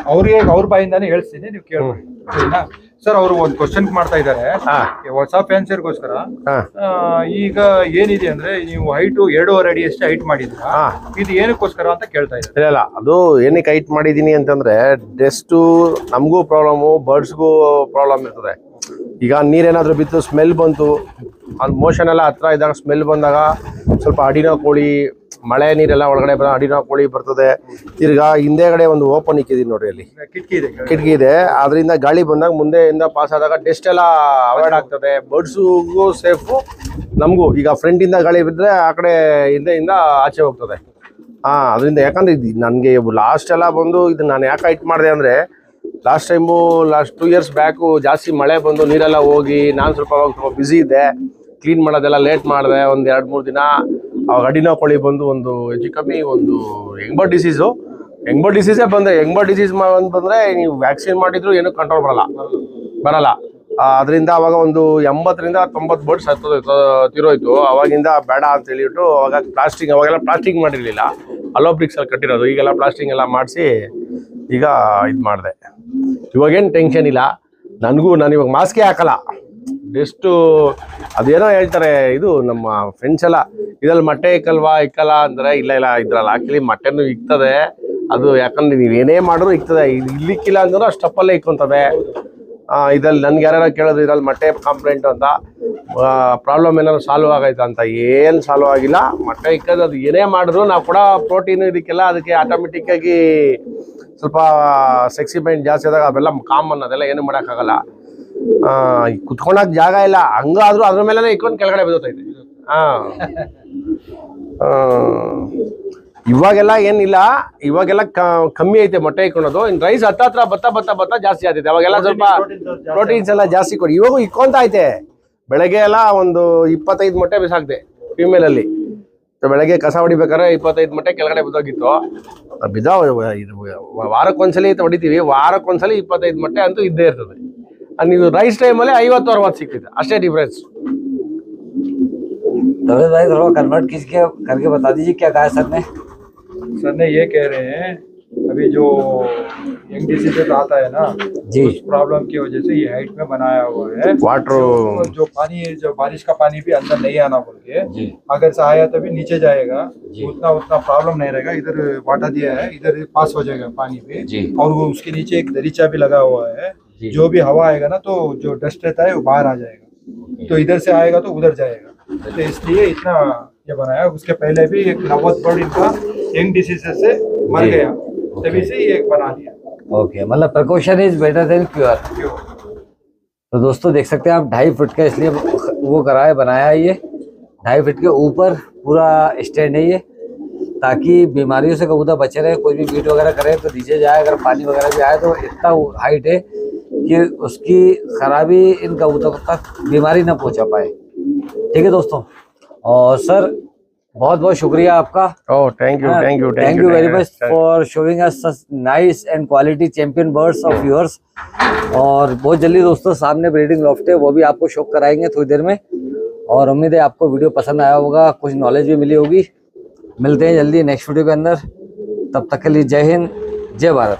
ಅವ್ರ ಬಾಯಿಂದಾನೇ ಹೇಳ್ತೀನಿ, ನೀವು ಕೇಳ್ಬೇಕು. ಸರಿನಾ ಸರ್? ಅವರು ಒಂದು ಕ್ವಶನ್ ಮಾಡ್ತಾ ಇದ್ದಾರೆ ಹೊಸ ಫ್ಯಾನ್ಸಿಯರ್ಗೋಸ್ಕರ. ಈಗ ಏನಿದೆ ಅಂದ್ರೆ ನೀವು ಹೈಟ್ 2.5 ಅಡಿ ಅಷ್ಟೇ ಹೈಟ್ ಮಾಡಿದ್ರ, ಇದು ಏನಕ್ಕೋಸ್ಕರ ಅಂತ ಕೇಳ್ತಾ ಇದ್ದಾರೆ. ಇಲ್ಲ, ಅದು ಏನಕ್ಕೆ ಹೈಟ್ ಮಾಡಿದೀನಿ ಅಂತಂದ್ರೆ ಡೆಸ್ಟು ನಮಗೂ ಪ್ರಾಬ್ಲಮು, ಬರ್ಡ್ಸ್ಗೂ ಪ್ರಾಬ್ಲಮ್ ಇರ್ತದೆ. ಈಗ ನೀರೇನಾದ್ರೂ ಬಿತ್ತು, ಸ್ಮೆಲ್ ಬಂತು, ಅಲ್ಲಿ ಮೋಷನ್ ಎಲ್ಲ ಹತ್ರ ಇದ್ದಾಗ ಸ್ಮೆಲ್ ಬಂದಾಗ ಸ್ವಲ್ಪ ಅಡಿನ ಕೋಳಿ, ಮಳೆ ನೀರೆಲ್ಲ ಒಳಗಡೆ ಅಡಿನ ಕೋಳಿ ಬರ್ತದೆ. ತಿರ್ಗಾ ಹಿಂದೆಗಡೆ ಒಂದು ಓಪನ್ ಇಕ್ಕಿದೀನಿ ನೋಡ್ರಿ, ಅಲ್ಲಿ ಕಿಟಕಿ ಇದೆ. ಅದರಿಂದ ಗಾಳಿ ಬಂದಾಗ ಮುಂದೆಯಿಂದ ಪಾಸ್ ಆದಾಗ ಡಸ್ಟ್ ಎಲ್ಲ ಅವಾಯ್ಡ್ ಆಗ್ತದೆ. ಬರ್ಡ್ಸ್ಗೂ ಸೇಫು, ನಮಗೂ. ಈಗ ಫ್ರಂಟ್ ಇಂದ ಗಾಳಿ ಬಿದ್ದರೆ ಆ ಕಡೆ ಹಿಂದೆಯಿಂದ ಆಚೆ ಹೋಗ್ತದೆ. ಅದರಿಂದ ಯಾಕಂದ್ರೆ ಇದು ನನಗೆ ಲಾಸ್ಟ್ ಎಲ್ಲ ಬಂದು ಇದು ನಾನು ಯಾಕೆ ಹೈಟ್ ಮಾಡಿದೆ ಅಂದರೆ, ಲಾಸ್ಟ್ 2 years ಬ್ಯಾಕು ಜಾಸ್ತಿ ಮಳೆ ಬಂದು ನೀರೆಲ್ಲ ಹೋಗಿ ನಾನು ಸ್ವಲ್ಪ ಬ್ಯುಸಿ ಇದ್ದೆ. ಕ್ಲೀನ್ ಮಾಡೋದೆಲ್ಲ ಲೇಟ್ ಮಾಡಿದೆ, ಒಂದು 2-3 ದಿನ. ಅವಾಗ ಅಡಿನೋ ಕೋಳಿ ಬಂದು ಒಂದು ಹೆಚ್ಚು ಕಮ್ಮಿ ಒಂದು ಎಂಗ್ಬರ್ಡ್ ಡಿಸೀಸೇ ಬಂದರೆ, ಎಂಗ್ಬರ್ಡ್ ಡಿಸೀಸ್ ಬಂದರೆ ನೀವು ವ್ಯಾಕ್ಸಿನ್ ಮಾಡಿದ್ರು ಏನೂ ಕಂಟ್ರೋಲ್ ಬರಲ್ಲ. ಅದರಿಂದ ಅವಾಗ ಒಂದು 80 to 90 ಬರ್ಡ್ಸ್ ತಿರೋಯ್ತು. ಅವಾಗಿಂದ ಬೇಡ ಅಂತ ಹೇಳಿಬಿಟ್ಟು ಅವಾಗೆಲ್ಲ ಪ್ಲಾಸ್ಟಿಂಗ್ ಮಾಡಿರಲಿಲ್ಲ, ಅಲೋಬ್ರಿಕ್ಸಲ್ಲಿ ಕಟ್ಟಿರೋದು. ಈಗೆಲ್ಲ ಪ್ಲಾಸ್ಟಿಂಗ್ ಎಲ್ಲ ಮಾಡಿಸಿ ಈಗ ಇದು ಮಾಡಿದೆ. ಇವಾಗೇನು ಟೆನ್ಷನ್ ಇಲ್ಲ ನನಗೂ. ನಾನು ಇವಾಗ ಮಾಸ್ಕೇ ಹಾಕಲ್ಲ. ಎಷ್ಟು ಅದೇನೋ ಹೇಳ್ತಾರೆ, ಇದು ನಮ್ಮ ಫ್ರೆಂಡ್ಸ್ ಎಲ್ಲ ಇದ್ರಲ್ಲಿ ಮೊಟ್ಟೆ ಇಕ್ಕಲ್ಲ ಅಂದರೆ, ಇಲ್ಲ ಇದ್ರಲ್ಲ ಆ್ಯಕ್ಚುಲಿ ಮೊಟ್ಟೆನೂ ಇಕ್ತದೆ. ಅದು ಯಾಕಂದ್ರೆ ನೀವು ಏನೇ ಮಾಡಿದ್ರು ಇಕ್ತದೆ. ಇಲ್ಲಿಕ್ಕಿಲ್ಲ ಅಂದ್ರೆ ಸ್ಟಪ್ಪಲ್ಲೇ ಇಕ್ಕೊಂತದೆ. ಇದ್ರಲ್ಲಿ ನನ್ಗೆ ಯಾರು ಕೇಳಿದ್ರು ಇದ್ರಲ್ಲಿ ಮೊಟ್ಟೆ ಕಂಪ್ಲೇಂಟ್ ಅಂತ, ಪ್ರಾಬ್ಲಮ್ ಏನಾದ್ರು ಸಾಲ್ವ್ ಆಗೈತೆ ಅಂತ. ಏನು ಸಾಲ್ವ್ ಆಗಿಲ್ಲ. ಮೊಟ್ಟೆ ಇಕ್ಕೋದು ಅದು ಏನೇ ಮಾಡಿದ್ರು ನಾವು ಕೂಡ ಪ್ರೋಟೀನು ಇದಕ್ಕೆಲ್ಲ ಅದಕ್ಕೆ ಆಟೋಮೆಟಿಕ್ಕಾಗಿ ಸ್ವಲ್ಪ ಸೆಕ್ಸಿ ಮೈಂಡ್ ಜಾಸ್ತಿ ಆದಾಗ ಅವೆಲ್ಲ ಕಾಮನ್, ಅದೆಲ್ಲ ಏನು ಮಾಡೋಕ್ಕಾಗಲ್ಲ. ಕುತ್ಕೊಳಕ್ ಜಾಗ ಇಲ್ಲ, ಹಂಗಾದ್ರೂ ಅದ್ರ ಮೇಲೆ ಇಕ್ಕೊಂಡು ಕೆಳಗಡೆ ಬಿದ್ದೋತೈತೆ. ಇವಾಗೆಲ್ಲ ಏನಿಲ್ಲ, ಇವಾಗೆಲ್ಲ ಕಮ್ಮಿ ಐತೆ ಮೊಟ್ಟೆ ಇಕ್ಕೊಳೋದು. ಇನ್ನು ರೈಸ್ ಹತ್ರ ಬತ್ತ ಜಾಸ್ತಿ ಆಗ್ತೈತೆ. ಅವಾಗೆಲ್ಲ ಸ್ವಲ್ಪ ಪ್ರೋಟೀನ್ಸ್ ಎಲ್ಲ ಜಾಸ್ತಿ ಕೊಡಿ. ಇವಾಗೂ ಇಕ್ಕೊಂತ ಐತೆ. ಬೆಳಗ್ಗೆ ಎಲ್ಲ ಒಂದು 25 ಮೊಟ್ಟೆ ಬಿಸಾಕ್ದೆ ಫೀಮೇಲಲ್ಲಿ. ಬೆಳಗ್ಗೆ ಕಸ ಹೊಡಿಬೇಕಾದ್ರೆ 25 ಮೊಟ್ಟೆ ಕೆಳಗಡೆ ಬಿದ್ದೋಗಿತ್ತು. ವಾರಕ್ಕೊಂದ್ಸಲಿ ಹೊಡಿತೀವಿ, ವಾರಕ್ಕೊಂದ್ಸಲಿ 25 ಮೊಟ್ಟೆ ಅಂತೂ ಇದ್ದೇ ಇರ್ತದೆ. ನೀವು ರೈಸ್ ಟೈಮಲ್ಲಿ 50-60 ಸಿಗ್ತಿದೆ, ಅಷ್ಟೇ ಡಿಫ್ರೆನ್ಸ್. दौलत भाई थोड़ा कन्वर्ट करके बता दीजिए क्या कहा है सर ने. ये कह रहे हैं अभी जो यंग डिसीज आता है ना, जी। उस प्रॉब्लम की वजह से ये हाइट में बनाया हुआ है। वाटर जो पानी, जो बारिश का पानी भी अंदर नहीं आना बोल के, जी अगर से आया तो भी नीचे जाएगा, जी। उतना प्रॉब्लम नहीं रहेगा। इधर वाटा दिया है, इधर पास हो जाएगा पानी भी। जी। और वो उसके नीचे एक दरीचा भी लगा हुआ है, जी। जो भी हवा आएगा ना तो जो डस्ट रहता है वो बाहर आ जाएगा, तो इधर से आएगा तो उधर जाएगा। तो इसलिए इतना ये बनाया। उसके पहले भी एक 90 बर्ड इनका यंग डिसीज से मर जी। गया, तभी से ये एक बना दिया। ओके, मतलब precaution is better than cure. तो दोस्तों देख सकते हैं आप 2.5 फीट का इसलिए वो कराया बनाया है ये 2.5 फीट के ऊपर पूरा स्टैंड है ये, ताकि बीमारियों से कबूतर बचे रहे। कोई भी बीट वगैरह करे तो नीचे जाए, अगर पानी वगैरह भी आए तो इतना हाइट है कि उसकी खराबी इन कबूतरों तक बीमारी ना पहुंचा पाए। ठीक है दोस्तों, और सर बहुत बहुत शुक्रिया आपका। Oh thank you thank you thank you very much for showing us such nice and quality champion birds of yours. और बहुत जल्दी दोस्तों सामने ब्रीडिंग लॉफ्ट है, वो भी आपको शो कराएंगे थोड़ी देर में। और उम्मीद है आपको वीडियो पसंद आया होगा, कुछ नॉलेज भी मिली होगी। मिलते हैं जल्दी नेक्स्ट वीडियो के अंदर, तब तक के लिए जय हिंद, जय भारत।